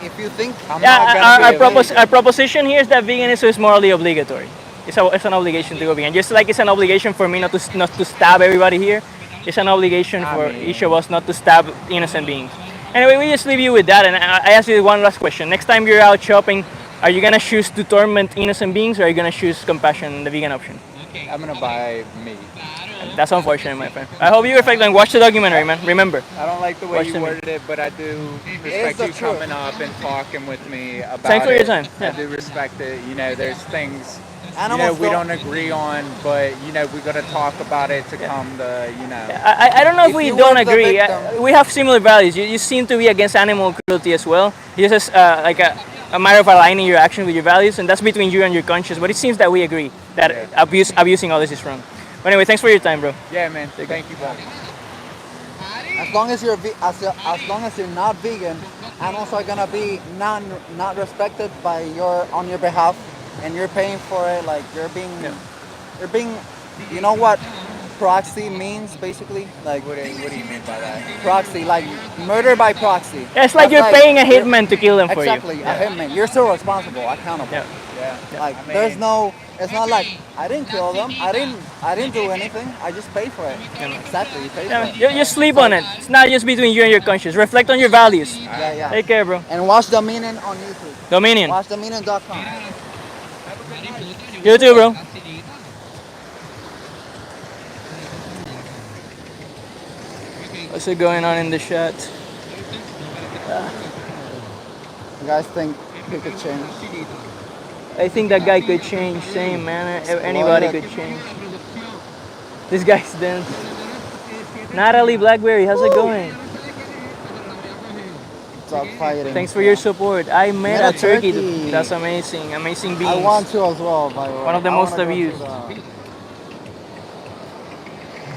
If you think I'm not Yeah, gonna be a vegan. our proposition here is that veganism is morally obligatory. It's an obligation to go vegan. Just like it's an obligation for me not to stab everybody here, it's an obligation for each of us not to stab innocent beings. Anyway, we just leave you with that, and I ask you one last question. Next time you're out shopping, are you gonna choose to torment innocent beings, or are you gonna choose compassion, the vegan option? I'm gonna buy meat. That's unfortunate, my friend. I hope you reflect and watch the documentary, man. Remember. I don't like the way Watch you the meat. worded it, but I do respect the you truth. coming up and talking with me about Thanks for it. your time. I Yeah. do respect it. You know, there's things Animals we don't agree on, but we gotta talk about it to come to I don't know if If we you don't were the agree. victim- We have similar values. You seem to be against animal cruelty as well. It's just like a matter of aligning your action with your values, and that's between you and your conscience. But it seems that we agree that abusing others is wrong. But anyway, thanks for your time, bro. Yeah, man. Thank you, bro. As long as as long as you're not vegan, animals are gonna be not respected by on your behalf, and you're paying for it. Like you're being, you know what proxy means basically? Like What do you mean by that? proxy, like murder by proxy. Yeah, it's like That's you're paying a you're- hitman to kill them for you. Exactly, a hitman. You're still responsible, accountable. Yeah. Yeah. Like I mean, there's no, it's not like I didn't kill them. I didn't do anything. I just paid for it. Exactly, you paid Yeah, for man. it. You sleep on it. It's not just between you and your conscience. Reflect on your values. Yeah, yeah. Take care, bro. And watch Dominion on YouTube. Dominion. Watch Dominion.com. You too, bro. What's it going on in the chat? You guys think he could change? I think that guy could change. Same, man. Anybody could change. This guy's dense. Natalie Blackberry, how's it going? Dog fighting. Thanks for your support. I met Met a a turkey. turkey. That's amazing. Amazing beans. I want to as well, by the way. One of the I most wanna go to abused. the-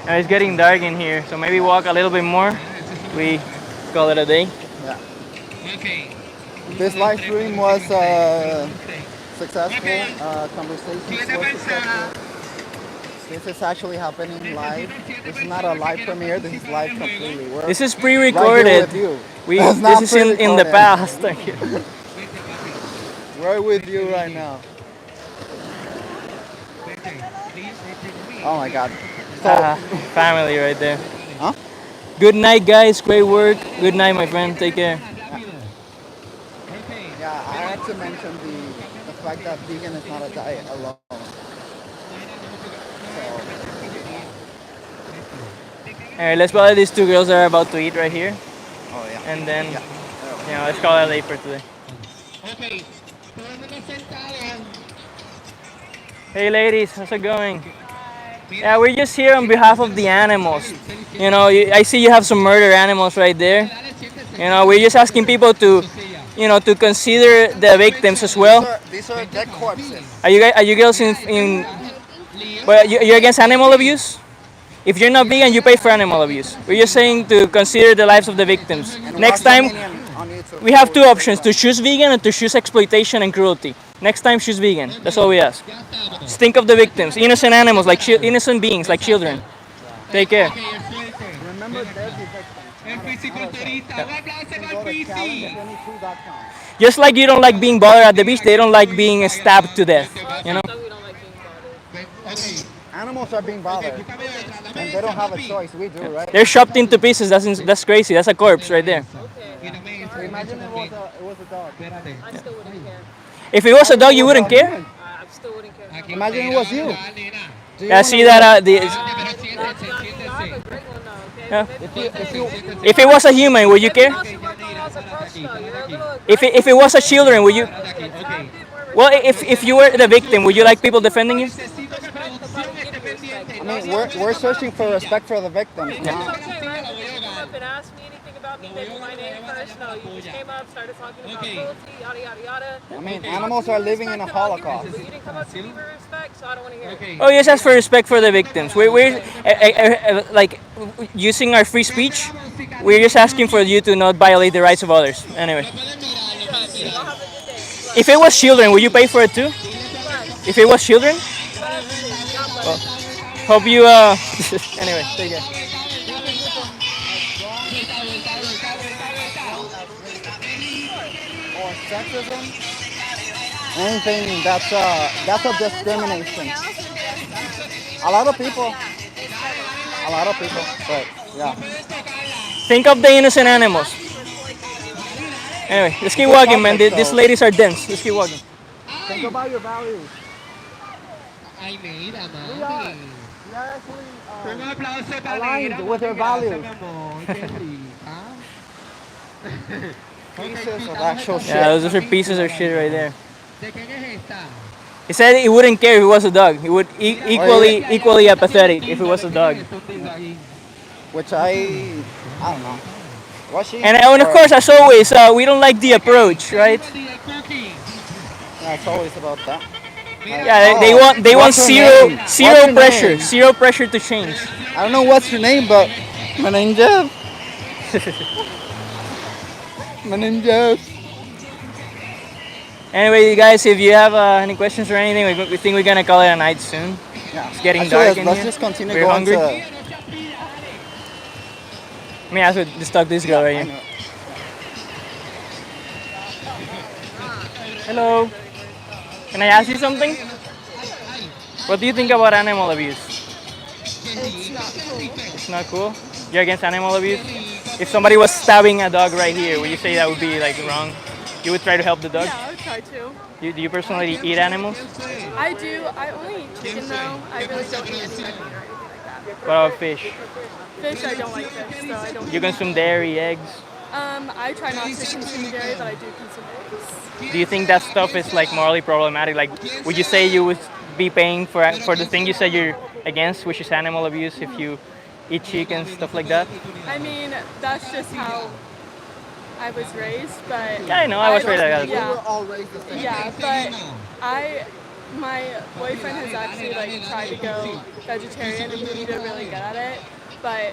It's getting dark in here, so maybe walk a little bit more. We call it a day. Yeah. This live stream was successful. Conversations were successful. This is actually happening live. This is not a live premiere. This is live completely. We're This is right pre-recorded. here with you. That's This not is in the pre-recorded. past. Right with you right now. Oh my God. So, Family right there. Huh? Good night, guys. Great work. Good night, my friend. Take care. yeah, I had to mention the fact that vegan is not a diet alone. All right, let's bother these two girls that are about to eat right here, Oh yeah. and then let's call it a day for today. Hey, ladies, how's it going? Yeah, we're just here on behalf of the animals. You know, I see you have some murder animals right there. You know, we're just asking people to, to consider the victims as well. These are dead corpses. Are you girls in well, you're against animal abuse? If you're not vegan, you pay for animal abuse. We're just saying to consider the lives of the victims. And Next watch time, Dominion on YouTube. we have two options: to choose vegan and to choose exploitation and cruelty. Next time, choose vegan. That's all we ask. Just think of the victims, innocent animals, like innocent beings, like children. Take care. Remember their victims. Go to challenge22.com. Just like you don't like being bothered at the beach, they don't like being stabbed to death. You know? Animals are being bothered, and they don't have a choice. We do, right? They're chopped into pieces. That's crazy. That's a corpse right there. So imagine it was a dog. I still wouldn't care. If it was a dog, you wouldn't care. I still wouldn't care. Imagine it was you. Do you Yeah, wanna see that? That's not me. I have a great one though, okay? Yeah. If it was a human, would you care? If it was a children, would you? Well, if you were the victim, would you like people defending you? I mean, we're searching for respect for the victims. It's okay, right? You didn't come up and ask me anything about me, maybe my name first. No, you just came up, started talking about cruelty, yada yada yada. I mean, animals are living in a holocaust. But you didn't come up to me for respect, so I don't want to hear it. Oh, yes, ask for respect for the victims. We're like using our free speech. We're just asking for you to not violate the rights of others. Anyway, if it was children, would you pay for it too? If it was children? Well, hope you anyway, take care. Or sexism, anything that's a discrimination. A lot of people, but yeah. Think of the innocent animals. Anyway, let's keep walking, man. These ladies are dense. Let's keep walking. Think about your values. We are actually aligned with their values. Pieces of actual shit. Yeah, those are pieces of shit right there. He said he wouldn't care if it was a dog. He would equally apathetic if it was a dog. Which I don't know. Was she? And of course, as always, we don't like the approach, right? Yeah, it's always about that. Yeah, they want What's her name? What's zero her pressure, name? zero pressure to change. I don't know what's her name, but my name Jeff. My name Jeff. Anyway, guys, if you have any questions or anything, we think we're gonna call it a night soon. Yeah. It's getting Actually, dark in let's here. just continue We're going hungry. to. Let me ask you, just talk this girl right I here. know. Hello. Can I ask you something? What do you think about animal abuse? It's not cool. It's not cool. You're against animal abuse? If somebody was stabbing a dog right here, would you say that would be like wrong? You would try to help the dog? Yeah, I would try to. Do you personally eat animals? I do. I only eat chicken though. I really don't eat any meat or anything like that. What about fish? Fish, I don't like fish, so I don't. You consume dairy, eggs. I try not to consume dairy, but I do consume eggs. Do you think that stuff is like morally problematic? Like, would you say you would be paying for the thing you said you're against, which is animal abuse, if you eat chicken, stuff like that? I mean, that's just how I was raised, but Yeah, I know. I was raised like that. We were Yeah, all raised the same. yeah, but my boyfriend has actually like tried to go vegetarian and he did really good at it. But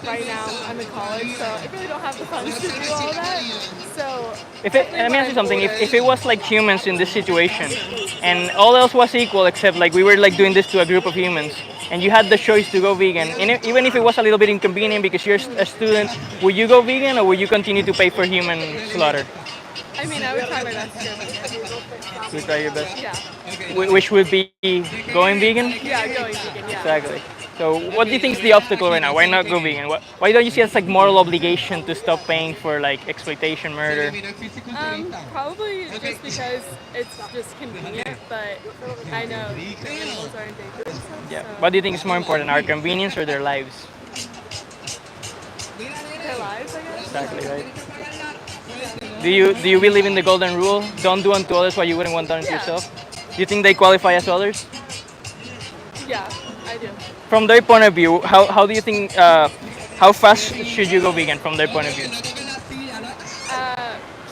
right now I'm in college, so I really don't have the funds to do all that. So Let me ask you something. If it was like humans in this situation, and all else was equal except like we were like doing this to a group of humans, and you had the choice to go vegan, and even if it was a little bit inconvenient because you're a student, would you go vegan or would you continue to pay for human slaughter? I mean, I would try my best to go vegan. You would try your best. Yeah, Which would be going vegan? yeah, going vegan. Yeah. Exactly. So what do you think is the obstacle right now? Why not go vegan? Why don't you see it as like moral obligation to stop paying for like exploitation, murder? Probably just because it's just convenient, but I know the animals are endangered and stuff. Yeah. So What do you think is more important, our convenience or their lives? their lives, I guess. Exactly, right? Do you believe in the golden rule? Don't do unto others what you wouldn't want done to Yeah. yourself? Do you think they qualify as others? Yeah, I do. From their point of view, how do you think, how fast should you go vegan from their point of view?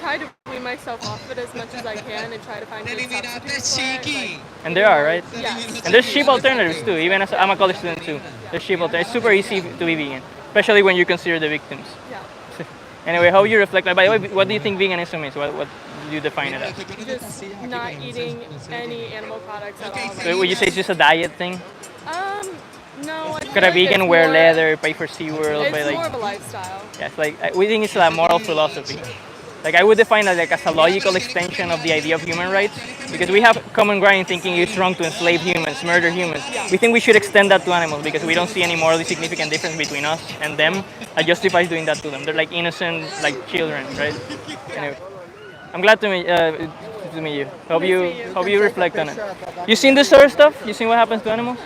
Try to wean myself off of it as much as I can and try to find good substitutes for it. Like, And there are, right? yes. And there's cheap alternatives too, even as I'm a college student too. There's cheap alternatives. It's super easy to be vegan, especially when you consider the victims. Yeah. Anyway, how you reflect, by the way, what do you think veganism is? What do you define it as? Just not eating any animal products at all. So would you say it's just a diet thing? No. I feel Could a like vegan it's wear more- leather, pay for SeaWorld, It's buy more like... of a lifestyle. Yeah, it's like, we think it's a moral philosophy. Like I would define it like as a logical extension of the idea of human rights, because we have common ground in thinking it's wrong to enslave humans, murder humans. We think we should extend that to animals because we don't see any morally significant difference between us and them that justifies doing that to them. They're like innocent, like children, right? Anyway, I'm glad to meet you. Hope Nice to meet you. hope you reflect on it. You seen this sort of stuff? You seen what happens to animals?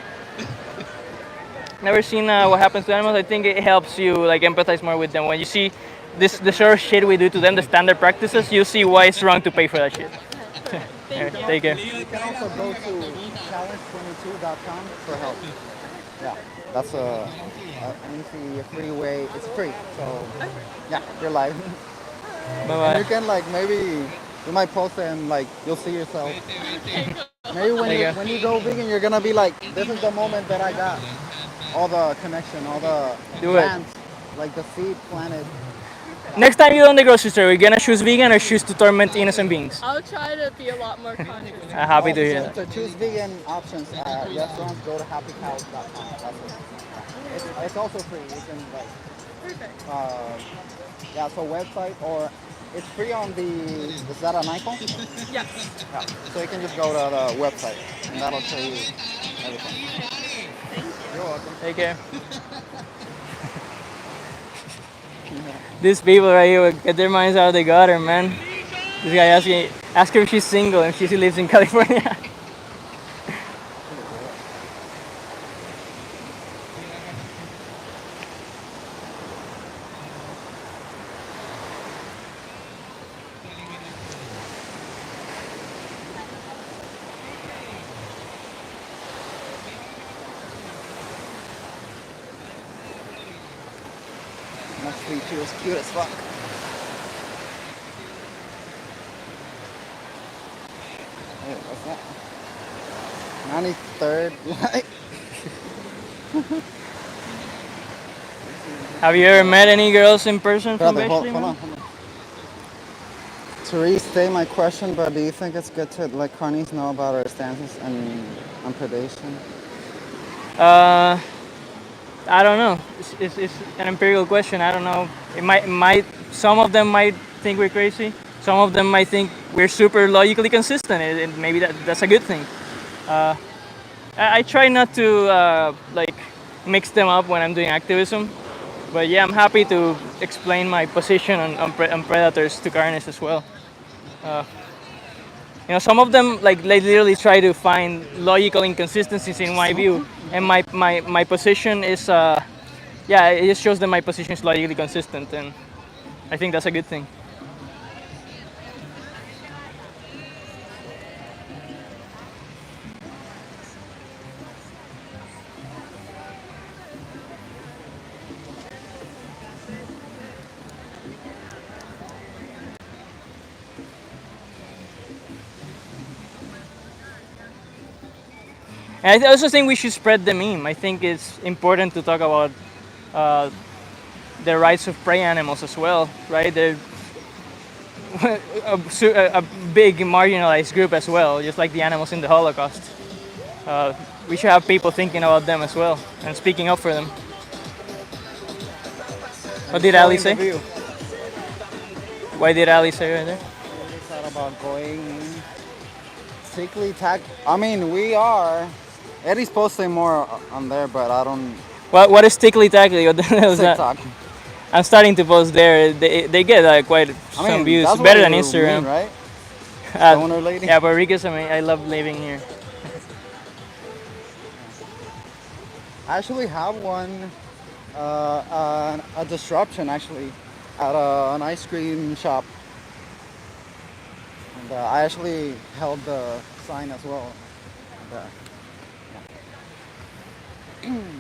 Never seen what happens to animals. I think it helps you like empathize more with them. When you see the sort of shit we do to them, the standard practices, you see why it's wrong to pay for that shit. Anyway, take care. You can also go to challenge22.com for help. Yeah, that's an easy, free way. It's free, so yeah, you're live. Bye And you bye. can like maybe you might post it and like you'll see yourself. Maybe when you go vegan, you're gonna be like, this is the moment that I got all the connection, all the Do it. plants, like the seed planted. Next time you go in the grocery store, are you gonna choose vegan or choose to torment innocent beings? I'll try to be a lot more conscious. Happy to hear So that. to choose vegan options at restaurants, go to happycows.com. That's it. It's also free. You can like, Perfect. yeah, so website or it's free on the. Is that an iPhone? Yes. Yeah. So you can just go to the website and that'll show you everything. You're welcome. Take care. These people right here would get their minds out of the gutter, man. This guy ask her if she's single and she lives in California. Honestly, she was cute as fuck. Hey, what's that? 93rd. Have you ever met any girls in person from Brother, hold, Bechley, hold man? on, hold on. To restate my question, but do you think it's good to let carnies know about our stances on predation? I don't know. It's an empirical question. I don't know. It might. Some of them might think we're crazy. Some of them might think we're super logically consistent, and maybe that's a good thing. I try not to like mix them up when I'm doing activism, but yeah, I'm happy to explain my position on predators to carnies as well. Some of them like they literally try to find logical inconsistencies in my view, and my position is yeah, it just shows that my position is logically consistent, and I think that's a good thing. And I also think we should spread the meme. I think it's important to talk about uh, the rights of prey animals as well, right? They're a big marginalized group as well, just like the animals in the Holocaust. We should have people thinking about them as well and speaking up for them. What did Ali say? Why did Ali say right there? We thought about going tickly tack. I mean, we are. Eddie's posting more on there, but I don't. What is tickly tackly? What the hell is that? TikTok. I'm starting to post there. They get quite some views. That's Better what than you Instagram. mean, right? Uh, Stoner lady. yeah, but Rica's, I love living here. I actually have one, a disruption actually, at an ice cream shop. And I actually held the sign as well. And,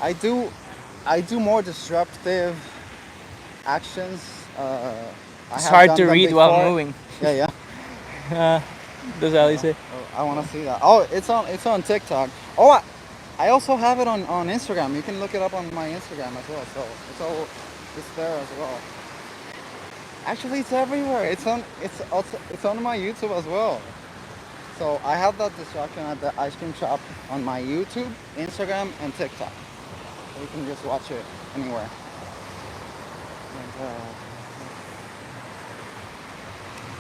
I do more disruptive actions. It's hard to read while moving. Yeah, yeah. Does Ali say? I want to see that. Oh, it's on TikTok. Oh, I also have it on Instagram. You can look it up on my Instagram as well. So it's there as well. Actually, it's everywhere. It's on my YouTube as well. So I have that distraction at the ice cream shop on my YouTube, Instagram, and TikTok. So you can just watch it anywhere. And,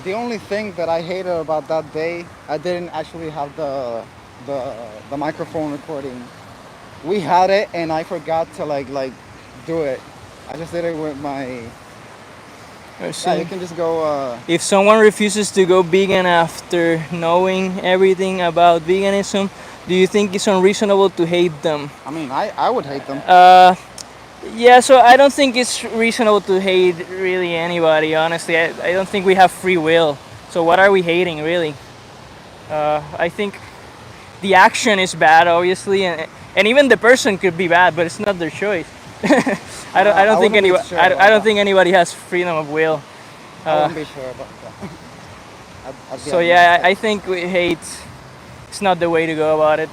the only thing that I hated about that day, I didn't actually have the microphone recording. We had it, and I forgot to like do it. I just did it with my. Yeah, you can just go. If someone refuses to go vegan after knowing everything about veganism, do you think it's unreasonable to hate them? I mean, I would hate them. Yeah, so I don't think it's reasonable to hate really anybody, honestly. I don't think we have free will. So what are we hating, really? I think the action is bad, obviously, and even the person could be bad, but it's not their choice. I don't think anybody. Sure I don't think anybody has freedom of will. I wouldn't be sure about that. I'd be So yeah, I think we hate. It's not the way to go about it.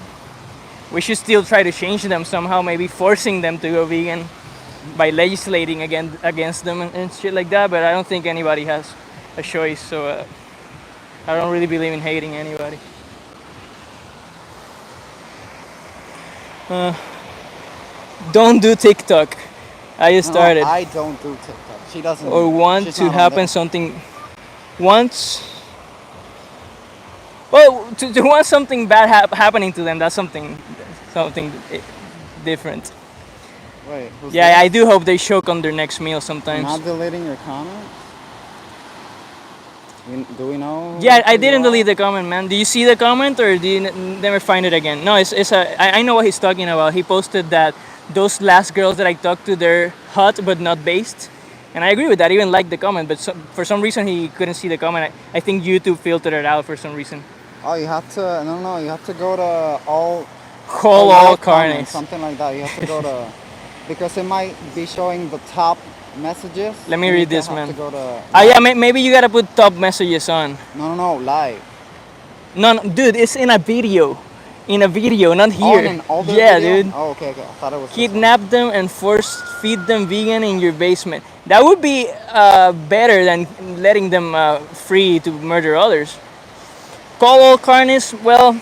We should still try to change them somehow, maybe forcing them to go vegan by legislating against them and shit like that. But I don't think anybody has a choice. So I don't really believe in hating anybody. Don't do TikTok. I just started. No, I don't do TikTok. She doesn't. Or want she's to not on happen there. something. Once. Well, to want something bad happening to them, that's something different. Wait. Who's Yeah, that? I do hope they choke on their next meal sometimes. Not deleting your comment? Do we know? Yeah, who I you didn't are? delete the comment, man. Do you see the comment or do you never find it again? No, I know what he's talking about. He posted that those last girls that I talked to, they're hot but not based. And I agree with that. I even liked the comment, but for some reason he couldn't see the comment. I think YouTube filtered it out for some reason. Oh, you have to. No. You have to go to all. Call Or all your comments, carnes. something like that. You have to go to. Because it might be showing the top messages. Let me and you read this, have man. to go to. Ah, yeah, live. maybe you gotta put top messages on. No, live. No, dude, it's in a video. In a video, not Oh, here. in an older Yeah, video? dude. Oh, okay. I thought it was this one. Kidnap them and force feed them vegan in your basement. That would be better than letting them free to murder others. Call all carnies, well,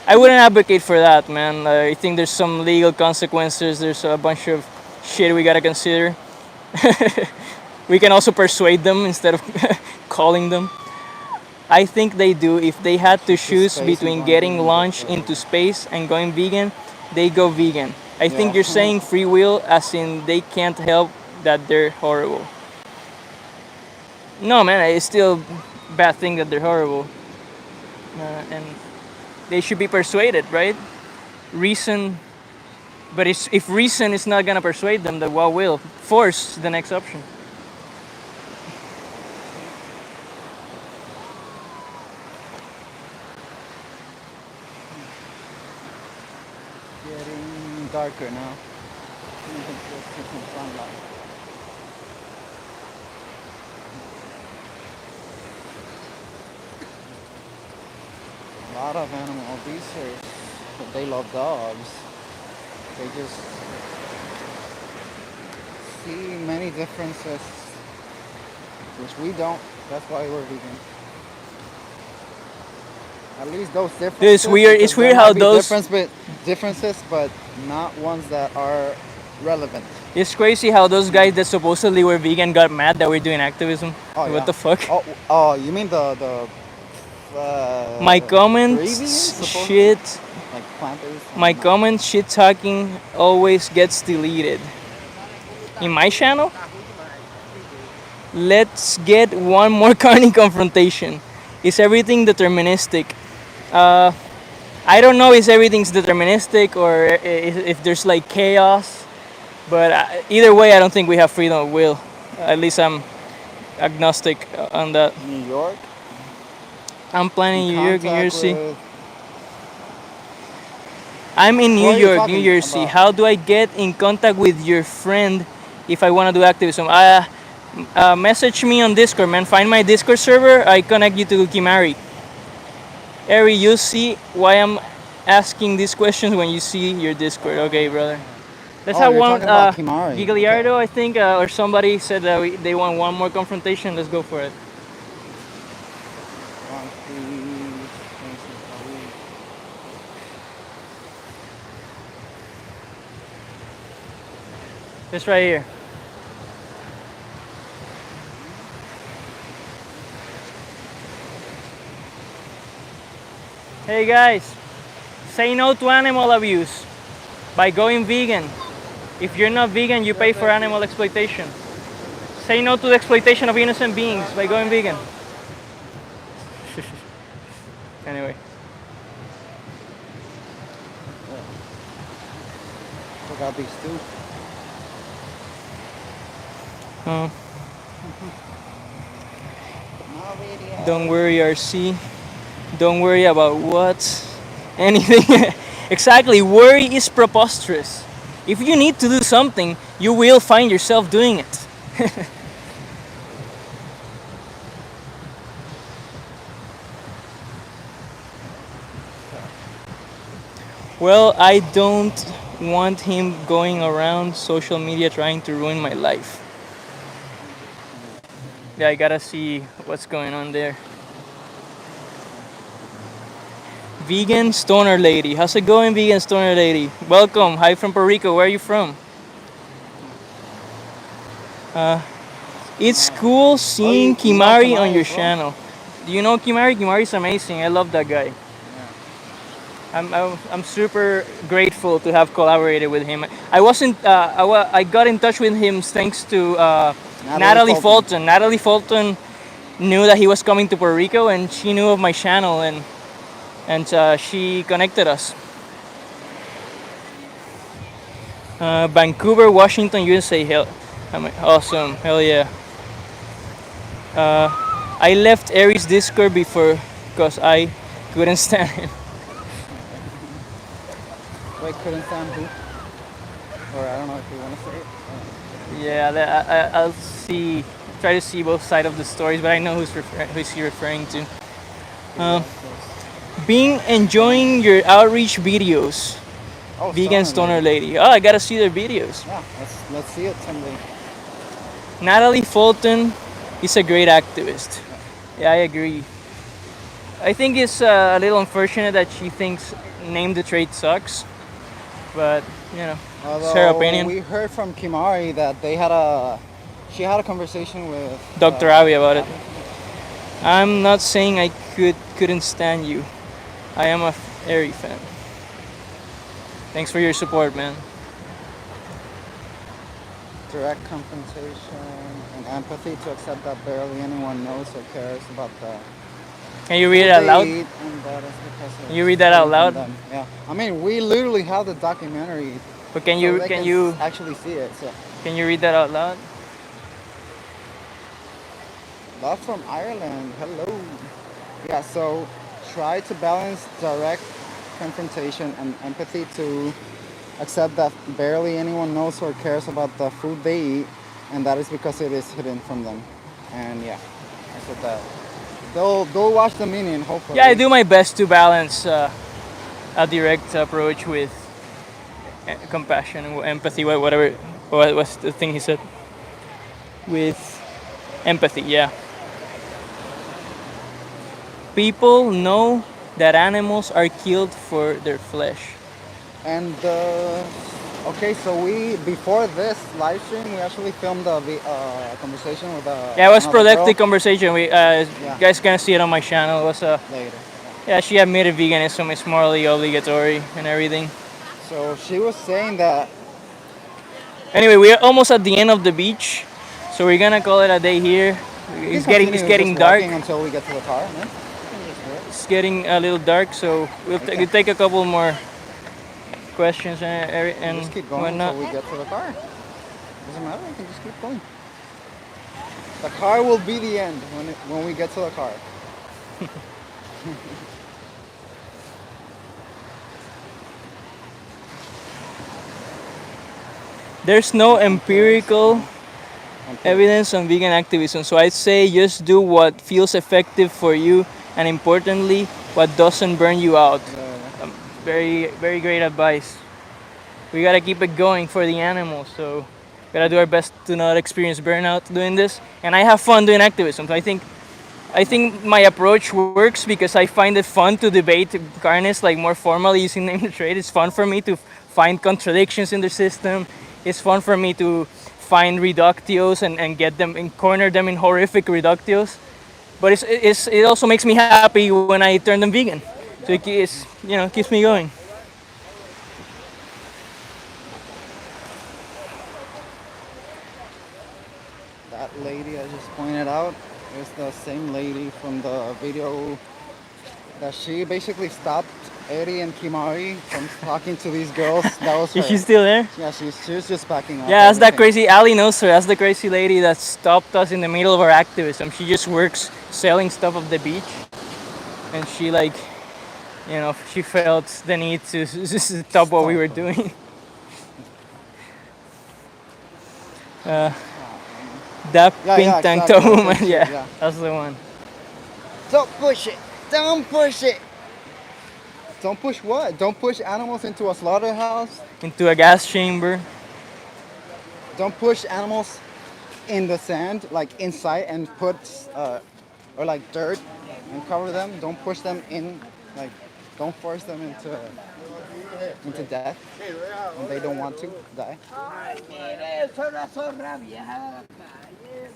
I wouldn't advocate for that, man. I think there's some legal consequences. There's a bunch of shit we gotta consider. We can also persuade them instead of calling them. I think they do. If they had to choose space and between going getting vegan, launched that's into space and going vegan, they go vegan. I think Yeah. you're saying free will as in they can't help that they're horrible. No, man, it's still a bad thing that they're horrible. And they should be persuaded, right? Reason, but if reason is not gonna persuade them, then what will? Force the next option. Getting darker now. You can just see some sunlight. A lot of animal abusers, but they love dogs. They just see many differences, which we don't. That's why we're vegan. At least those differences. Dude, it's weird. because It's weird there how might be those. differences, but not ones that are relevant. It's crazy how those guys that supposedly were vegan got mad that we're doing activism. Oh, What yeah. the fuck? Oh, you mean the My Koreans, comments, supposedly? shit. Like plant-based? My No. comments, shit talking always gets deleted. In my channel, let's get one more carny confrontation. Is everything deterministic? I don't know if everything's deterministic or if there's like chaos, but either way, I don't think we have freedom of will. At least I'm agnostic on that. New York? I'm planning In New York, New contact Jersey. with- I'm in New Who are you York, New talking Jersey. about? How do I get in contact with your friend if I want to do activism? Message me on Discord, man. Find my Discord server. I connect you to Kimari. Ari, you see why I'm asking these questions when you see your Discord. Okay, brother. Let's Oh, have you're one. talking about Kimari. Gigliardo, I think, or somebody said that they want one more confrontation. Let's go for it. Want the- This right here. Hey guys, say no to animal abuse by going vegan. If you're not vegan, you pay for animal exploitation. Say no to the exploitation of innocent beings by going vegan. Anyway, Forgot these two. uh, No video. don't worry, RC. Don't worry about what, anything. Exactly, worry is preposterous. If you need to do something, you will find yourself doing it. Well, I don't want him going around social media trying to ruin my life. Yeah, I gotta see what's going on there. Vegan Stoner Lady. How's it going, Vegan Stoner Lady? Welcome. Hi from Puerto Rico. Where are you from? It's cool seeing you know Kimari on Kimari your as well? channel. Do you know Kimari? Kimari's amazing. I love that guy. I'm super grateful to have collaborated with him. I wasn't. I got in touch with him thanks to Natalie Fulton. Natalie Fulton knew that he was coming to Puerto Rico, and she knew of my channel, and she connected us. Vancouver, Washington, USA. Awesome. Hell yeah. I left Aries Discord before because I couldn't stand him. Wait, couldn't stand who? Or I don't know if you want to say it. Yeah, I'll see. Try to see both sides of the stories, but I know who's he referring to. Um, being enjoying your outreach videos, Oh, vegan stoner lady. Oh, I gotta see their videos. Yeah, let's see it someday. Natalie Fulton is a great activist. Yeah, I agree. I think it's a little unfortunate that she thinks name the trade sucks, but you know, it's her Although opinion. we heard from Kimari that she had a conversation with Dr. Avi about it. I'm not saying I couldn't stand you. I am a Airy fan. Thanks for your support, man. direct confrontation and empathy to accept that barely anyone knows or cares about the Can you read it food out they loud? eat, and that is because Can you read that out it's coming from loud? them. Yeah, I mean we literally have the documentary, But can so you they can you actually see it. So can you read that out loud? love from Ireland. Hello. Yeah, so try to balance direct confrontation and empathy to accept that barely anyone knows or cares about the food they eat, and that is because it is hidden from them. And yeah, I said that. They'll watch the meaning, hopefully. Yeah, I do my best to balance a direct approach with compassion and empathy, whatever. What was the thing he said? With empathy, yeah. People know that animals are killed for their flesh. And okay, so we before this live stream, we actually filmed a conversation with Yeah, it was another productive girl. conversation. We Yeah. guys gonna see it on my channel. It was Later. yeah. She admitted veganism is morally obligatory and everything. So she was saying that. Anyway, we're almost at the end of the beach, so we're gonna call it a day here. It's getting just dark. walking until we get to the car, man. You can just wait. It's getting a little dark, so we'll take a couple more questions and Just keep going whatnot. until we get to the car. Doesn't matter. We can just keep going. The car will be the end when we get to the car. There's no empirical evidence on vegan activism, so I'd say just do what feels effective for you, and importantly, what doesn't burn you out. Very, very great advice. We gotta keep it going for the animals, so gotta do our best to not experience burnout doing this. And I have fun doing activism. So I think my approach works because I find it fun to debate carnage like more formally using name the trade. It's fun for me to find contradictions in the system. It's fun for me to find reductios and get them and corner them in horrific reductios. But it also makes me happy when I turn them vegan. So it keeps me going. That lady I just pointed out is the same lady from the video that she basically stopped Eddie and Kimari from talking to these girls. That was her. Is she still there? Yeah, she was just backing up. Yeah, that's that everything. crazy. Ali knows her. That's the crazy lady that stopped us in the middle of our activism. She just works selling stuff off the beach, and she she felt the need to stop what we were doing. That pink tank top exactly. woman. Yeah, Yeah. that's the one. Don't push it. Don't push it. Don't push what? Don't push animals into a slaughterhouse. Into a gas chamber. Don't push animals in the sand, like inside, and put or like dirt and cover them. Don't push them in, like don't force them into death when they don't want to die.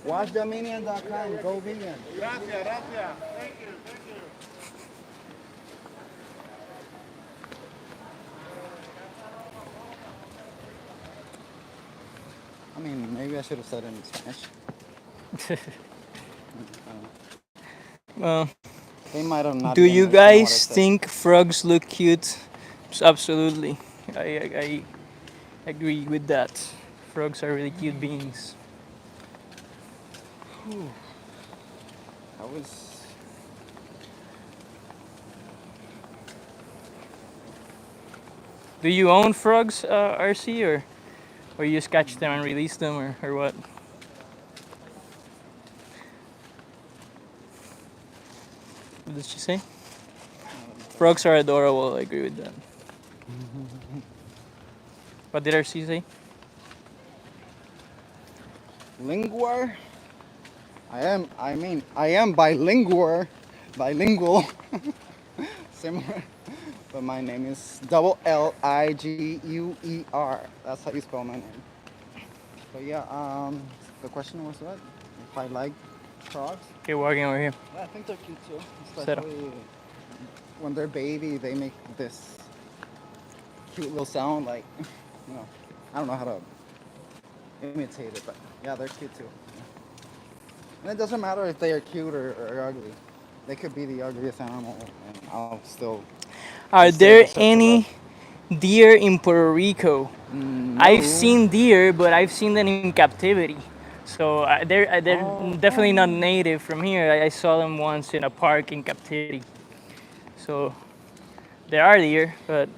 Watch Dominion.com. Go vegan. I mean, maybe I should have said it in Spanish. Well, They might have not. do even you understand what I guys said. think frogs look cute? Absolutely. I agree with that. Frogs are really cute beings. I was. Do you own frogs, RC, or you just catch them and release them, or what? What did she say? Frogs are adorable. I agree with that. What did RC say? Linguar. I am bilingual, similar. But my name is Liguer. That's how you spell my name. But yeah, the question was what? If I like frogs? Okay, walking over here. Yeah, I think they're cute too. Settle. Especially when they're baby, they make this cute little sound like, I don't know how to imitate it, but yeah, they're cute too. And it doesn't matter if they are cute or ugly. They could be the ugliest animal, and I'll still. Are still there deserve to any love. deer in Puerto Rico? I've No. seen deer, but I've seen them in captivity. So they're definitely not native from here. I saw them once in a park in captivity. So there are deer, but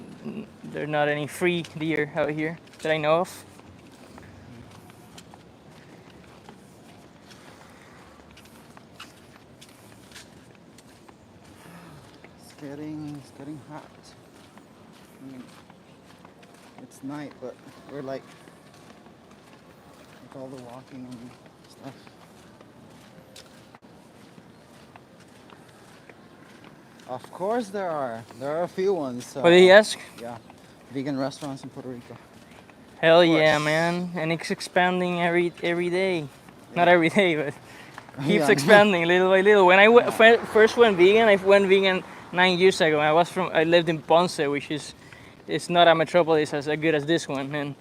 there are not any free deer out here that I know of. It's getting hot. I mean, it's night, but we're like with all the walking and stuff. Of course there are. There are a few ones. What did he ask? Yeah, vegan restaurants in Puerto Rico. Hell yeah, course. man! And it's expanding every day. Not every day, but keeps Yeah. expanding little by little. When I first went vegan, I went vegan 9 years ago. I lived in Ponce, which is it's not a metropolis as good as this one, and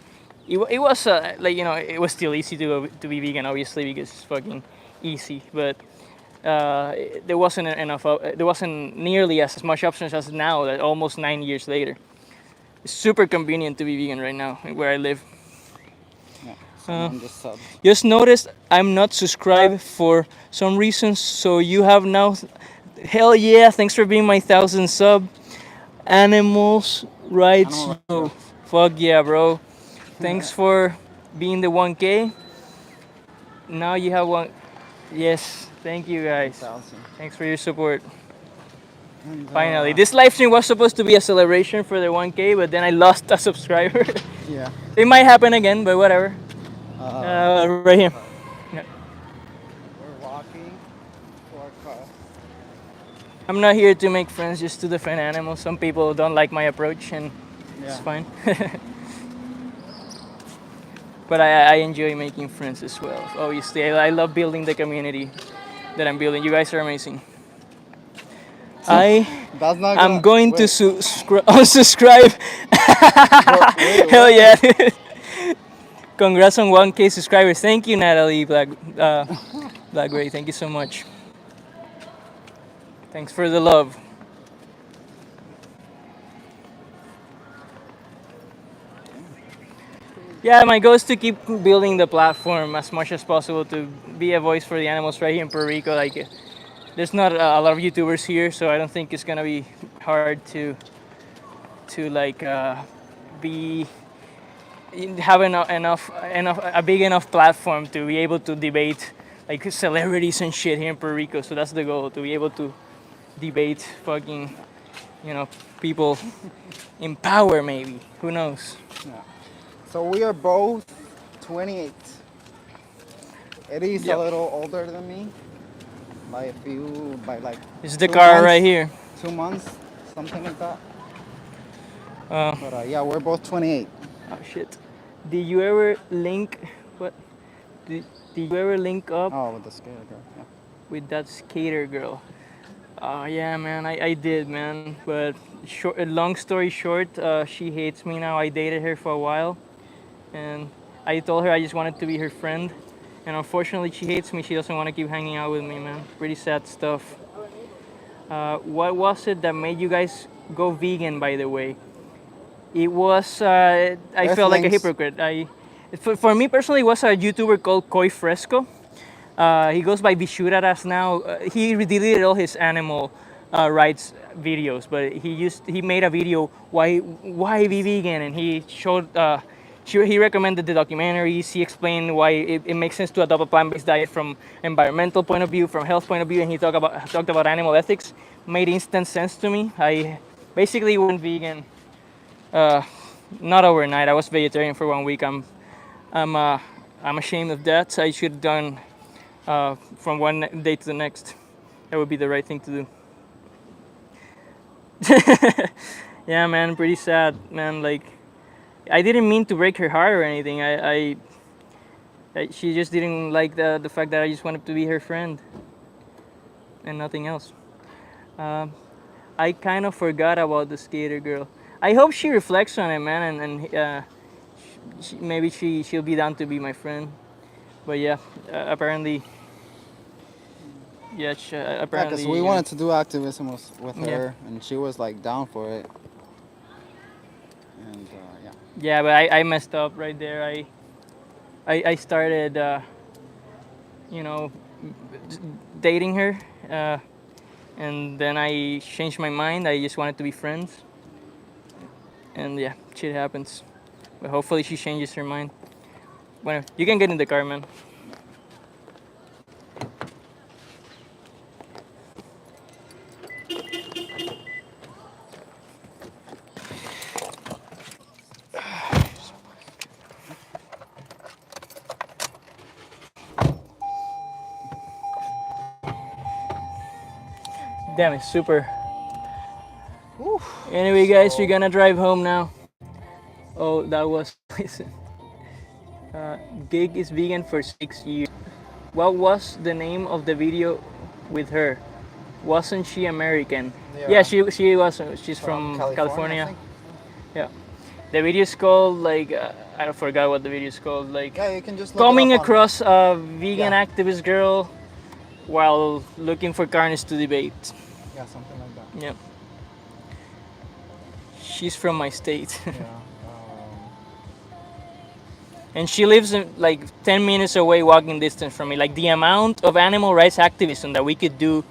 it was it was still easy to be vegan, obviously, because it's fucking easy, but. There wasn't enough. There wasn't nearly as much options as now. That almost 9 years later, it's super convenient to be vegan right now where I live. Yeah, someone just subbed. Just noticed I'm not subscribed for some reason, so you have now. Hell yeah! Thanks for being my 1,000 sub. Animals rights. Animal No. Fuck yeah, bro. Thanks for being the 1K. Now you have one. Yes. Thank you guys. 1,000. Thanks for your support. And, Finally, this live stream was supposed to be a celebration for the 1K, but then I lost a subscriber. Yeah. It might happen again, but whatever. Right here. Yeah. We're walking to our car. I'm not here to make friends, just to defend animals. Some people don't like my approach, and it's Yeah. fine. But I enjoy making friends as well. Obviously, I love building the community that I'm building. You guys are amazing. That's not I'm going to wait, unsubscribe. wait, Hell what? yeah. Congrats on 1K subscribers. Thank you, Natalie Blackgray. Thank you so much. Thanks for the love. Yeah, my goal is to keep building the platform as much as possible to be a voice for the animals right here in Puerto Rico. There's not a lot of YouTubers here, so I don't think it's gonna be hard to be have enough a big enough platform to be able to debate like celebrities and shit here in Puerto Rico. So that's the goal, to be able to debate fucking people in power, maybe. Who knows? Yeah. So we are both 28. Eddie's Yep. a little older than me by like. It's the 2 car months, right here. 2 months, something like that. Uh, But yeah, we're both 28. oh shit. Did you ever link what? Did you ever link up Oh, with the skater girl. Yeah. with that skater girl? Yeah, man, I did, man. But long story short, she hates me now. I dated her for a while, and I told her I just wanted to be her friend. And unfortunately, she hates me. She doesn't want to keep hanging out with me, man. Pretty sad stuff. What was it that made you guys go vegan, by the way? It was, I There's felt like a links. hypocrite. For me personally, it was a YouTuber called Koi Fresco. He goes by Vishuraras now. He deleted all his animal rights videos, but he made a video why be vegan, and he showed he recommended the documentaries. He explained why it makes sense to adopt a plant-based diet from environmental point of view, from health point of view, and he talked about animal ethics. Made instant sense to me. I basically went vegan, not overnight. I was vegetarian for 1 week. I'm I'm ashamed of that. I should have done from one day to the next. That would be the right thing to do. Yeah, man, pretty sad, man. Like, I didn't mean to break her heart or anything. She just didn't like the fact that I just wanted to be her friend and nothing else. I kind of forgot about the skater girl. I hope she reflects on it, man, and maybe she'll be down to be my friend. But yeah, apparently, yeah, Yeah, apparently. because we wanted to do activism with Yeah. her, and she was like down for it. And yeah. Yeah, but I messed up right there. I started, you know, dating her, and then I changed my mind. I just wanted to be friends, and yeah, shit happens. But hopefully she changes her mind. Bueno, you can get in the car, man. Damn, it's super. Anyway, guys, we're gonna drive home now. Oh, that was listen. Gig is vegan for 6 years. What was the name of the video with her? Wasn't she American? Yeah, she was. She's from California. I think. Yeah. The video is called like I forgot what the video is called. Like Yeah, you can just look it coming up on- across a vegan Yeah. activist girl while looking for carnage to debate. Yeah, something like that. Yep. She's from my state. Yeah. And she lives in like 10 minutes away walking distance from me. Like the amount of animal rights activism that we could do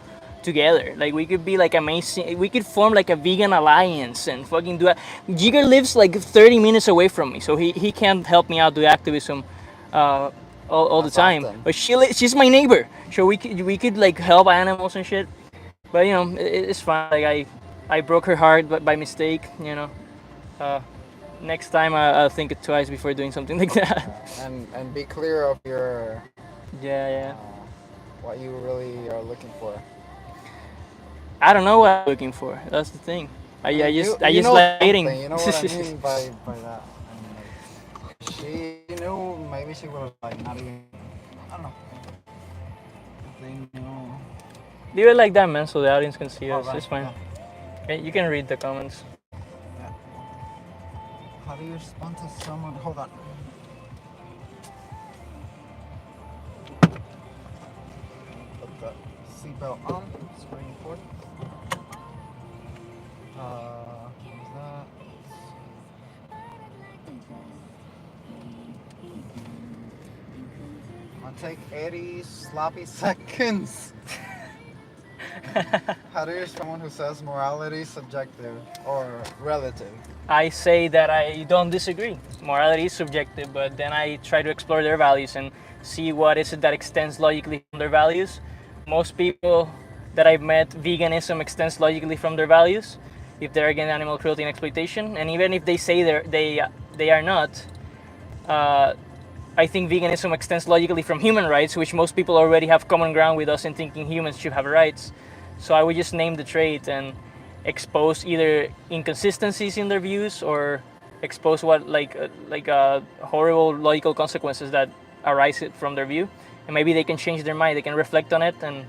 together, like we could be like amazing, we could form like a vegan alliance and fucking do it. Jigger lives like 30 minutes away from me, so he can't help me out do activism all the That's time, often. but she's my neighbor, so we could like help animals and shit. But you know, it's fine. Like I broke her heart by mistake, you know. Next time I'll think it twice before doing something like that. And be clear of your Yeah. what you really are looking for. I don't know what I'm looking for. That's the thing. I just know like dating. something, you know what I mean by that. I mean, like, she knew, maybe she would have like not even. I don't know. They knew. Leave it like that, man, so the audience can see us. Alright, It's fine. yeah. Okay, you can read the comments. How do you respond to someone? Hold on. Put the seatbelt on. It's very important. What was that? I'll take 80 sloppy seconds. How do you respond to someone who says morality is subjective or relative? I say that I don't disagree. Morality is subjective, but then I try to explore their values and see what is it that extends logically from their values. Most people that I've met, veganism extends logically from their values, if they're against animal cruelty and exploitation. And even if they say they are not, I think veganism extends logically from human rights, which most people already have common ground with us in thinking humans should have rights. So I would just name the trait and expose either inconsistencies in their views or expose what horrible logical consequences that arise from their view, and maybe they can change their mind. They can reflect on it and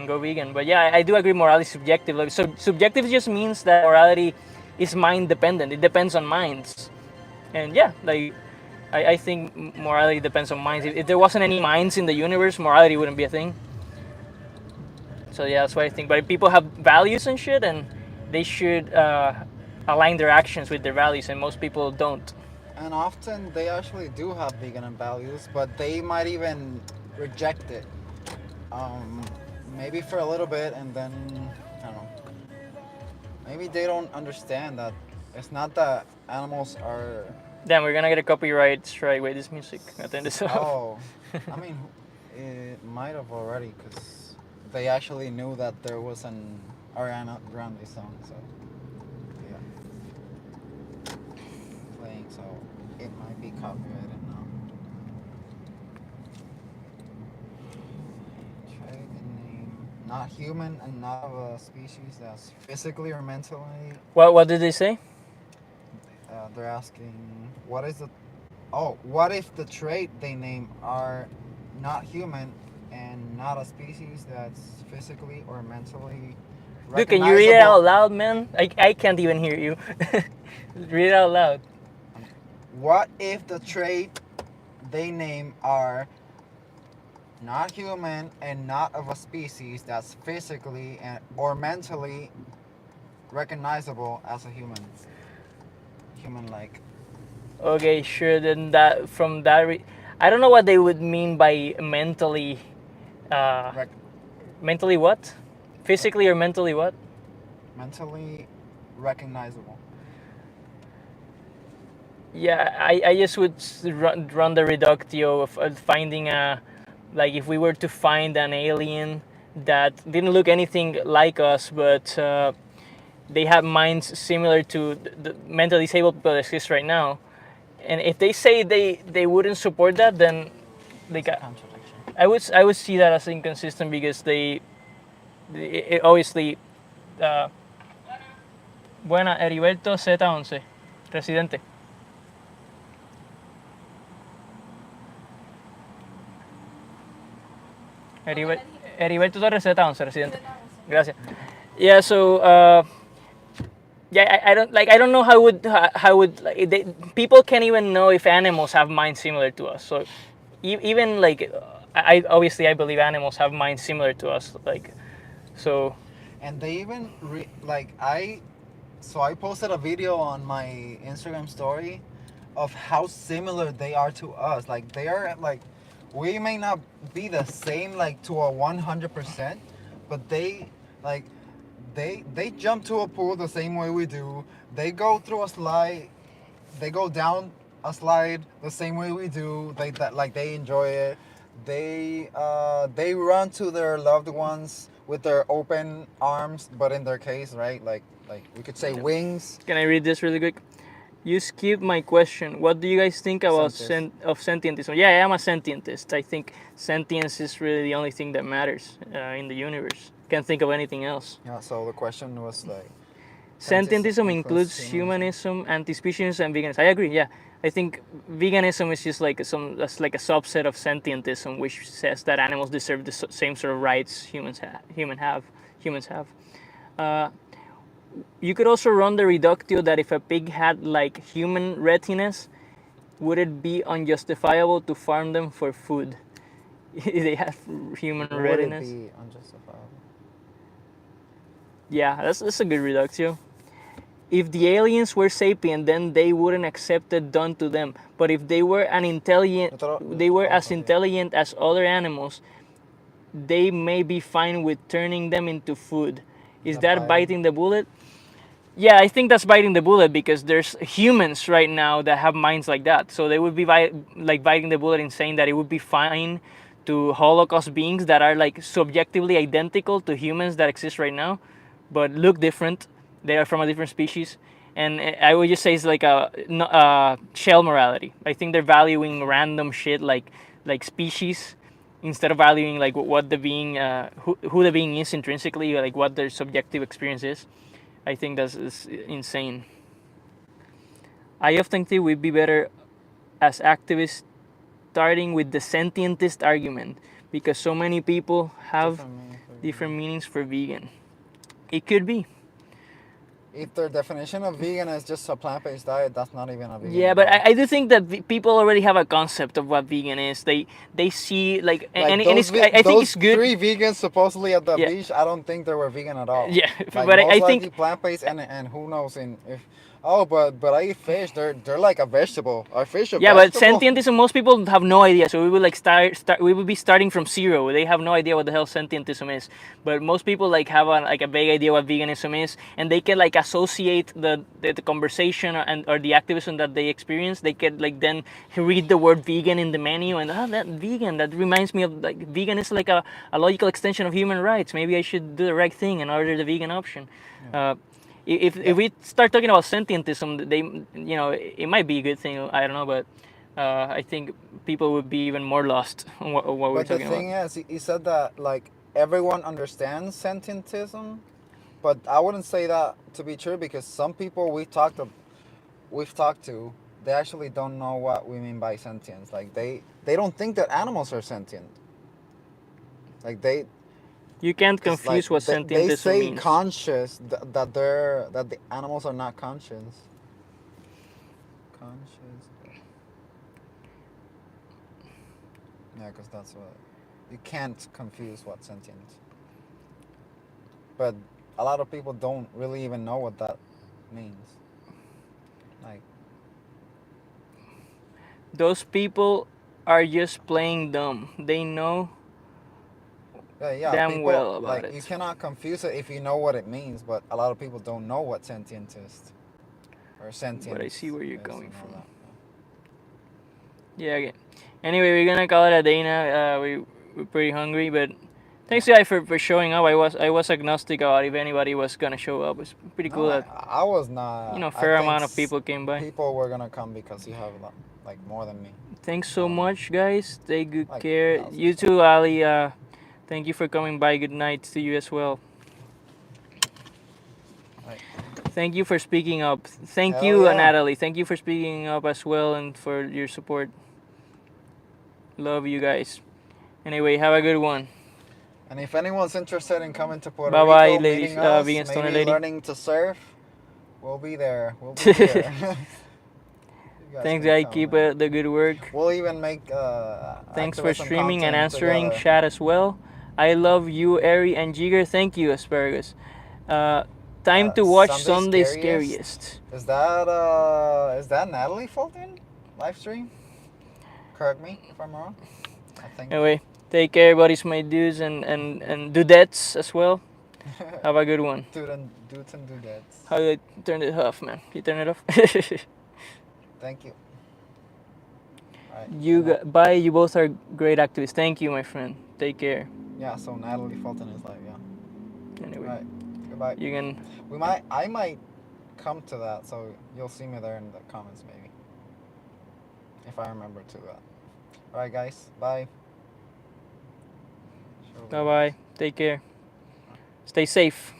go vegan. But yeah, I do agree morality is subjective. Like, so subjective just means that morality is mind dependent. It depends on minds, and yeah, like I think morality depends on minds. If there wasn't any minds in the universe, morality wouldn't be a thing. So yeah, that's what I think. But if people have values and shit, and they should align their actions with their values, and most people don't. And often they actually do have vegan values, but they might even reject it. Maybe for a little bit, and then I don't know. Maybe they don't understand that it's not that animals are. Damn, we're gonna get a copyright strike with this music. Atende eso. Oh, I mean, it might have already because they actually knew that there was an Ariana Grande song, so yeah, playing, so it might be copyrighted now. Trade in name, not human and not of a species that's physically or mentally. What did they say? They're asking, what is the? Oh, what if the trait they name are not human and not a species that's physically or mentally Dude, can you read it out recognizable? loud, man? I can't even hear you. Read it out loud. What if the trait they name are not human and not of a species that's physically and or mentally recognizable as a human? Human-like. Okay, sure. Then that from that, I don't know what they would mean by mentally. Rec- Mentally what? Physically or mentally what? mentally recognizable. Yeah, I just would run the reductio of finding a, like if we were to find an alien that didn't look anything like us, but they have minds similar to the mentally disabled people that exist right now, and if they say they wouldn't support that, then they got. Contradiction. I would see that as inconsistent because they obviously. Buena, Heriberto Z11, residente. Heriberto Torres Z11, residente. Gracias. Yeah, so yeah, I don't know how would like, people can't even know if animals have minds similar to us. So even like I obviously I believe animals have minds similar to us. Like so. And they even so I posted a video on my Instagram story of how similar they are to us. Like they are like, we may not be the same like to a 100%, but they like they jump to a pool the same way we do. They go through a slide, they go down a slide the same way we do. They enjoy it. They run to their loved ones with their open arms, but in their case, right? Like we could say wings. Can I read this really quick? You skipped my question. What do you guys think about sentientism? Yeah, I am a sentientist. I think sentience is really the only thing that matters in the universe. Can't think of anything else. Yeah. So the question was like, Sentientism includes humanism, anti-speciesism, and veganism. I agree. Yeah, I think veganism is just like that's like a subset of sentientism, which says that animals deserve the same sort of rights humans have. You could also run the reductio that if a pig had like human retinas, would it be unjustifiable to farm them for food? They have human would retinas. it be unjustifiable? Yeah, that's a good reductio. If the aliens were sapient, then they wouldn't accept it done to them. But if they were they were as intelligent as other animals, they may be fine with turning them into food. Is that biting the bullet? Yeah, I think that's biting the bullet because there's humans right now that have minds like that. So they would be biting the bullet in saying that it would be fine to Holocaust beings that are like subjectively identical to humans that exist right now, but look different. They are from a different species. And I would just say it's like a shell morality. I think they're valuing random shit like species instead of valuing like what the being, who the being is intrinsically, like what their subjective experience is. I think that's insane. I often think we'd be better as activists starting with the sentientist argument because so many people have different meanings for vegan. It could be. If their definition of vegan is just a plant-based diet, that's not even a vegan. Yeah, but I do think that people already have a concept of what vegan is. They see like and it's, I think it's good. 3 vegans supposedly at the beach, I don't think they were vegan at all. Yeah, like, but most I likely think plant-based and who knows if Oh, but I eat fish. They're like a vegetable. Are fish a Yeah, but vegetable? sentientism, most people have no idea. So we would like we would be starting from zero. They have no idea what the hell sentientism is. But most people like have a vague idea what veganism is, and they can like associate the conversation or the activism that they experience. They can like then read the word vegan in the menu and that vegan, that reminds me of like vegan is like a logical extension of human rights. Maybe I should do the right thing and order the vegan option. If we start talking about sentientism, it might be a good thing. I don't know, but I think people would be even more lost on what we're But the talking thing about. is, he said that like everyone understands sentientism, but I wouldn't say that to be true because some people we've talked to, they actually don't know what we mean by sentience. Like they don't think that animals are sentient. Like You can't it's like confuse what they sentientism say means. conscious that the animals are not conscious. Conscious. Yeah, because that's what you can't confuse what sentient. But a lot of people don't really even know what that means. Like Those people are just playing dumb. They know yeah, damn people well about like you it. cannot confuse it if you know what it means. But a lot of people don't know what sentient is or sentient But I see where you're is coming and all from. that. Yeah. Okay. Anyway, we're gonna call it a day now. We're pretty hungry, but thanks guys for showing up. I was agnostic about if anybody was gonna show up. It's pretty No, cool that I was not. I fair think amount of people came by. people were gonna come because you have like more than me. Thanks so much, guys. Take good Like care. thousands. You too, Ali. Thank you for coming by. Good night to you as well. Like, Thank you for speaking up. Thank hell you, yeah. Natalie. Thank you for speaking up as well and for your support. Love you guys. Anyway, have a good one. And if anyone's interested in coming to Puerto Bye bye, Rico, ladies. meeting us, Vegan Stoner maybe Lady. learning to surf, we'll be there. We'll be here. You guys Thanks, can guys. come, Keep man. the good work. We'll even make Thanks for activism streaming and content answering together. chat as well. I love you, Ari and Jigger. Thank you, Asparagus. Time to watch Sunday Scariest. Is that Natalie Fulton? Livestream? Correct me if I'm wrong. I think. Anyway, take care, everybody's my dudes and dudettes as well. Have a good one. Dudes and dudettes. How do I turn it off, man? You turn it off? Thank you. Alright, Bye. You both are great activists. Thank you, my friend. Take care. yeah, so Natalie Fulton is like, yeah. Anyway, Alright, goodbye. you can. I might come to that, so you'll see me there in the comments maybe. If I remember to that. Alright guys, bye. Bye bye. Take care. Stay safe.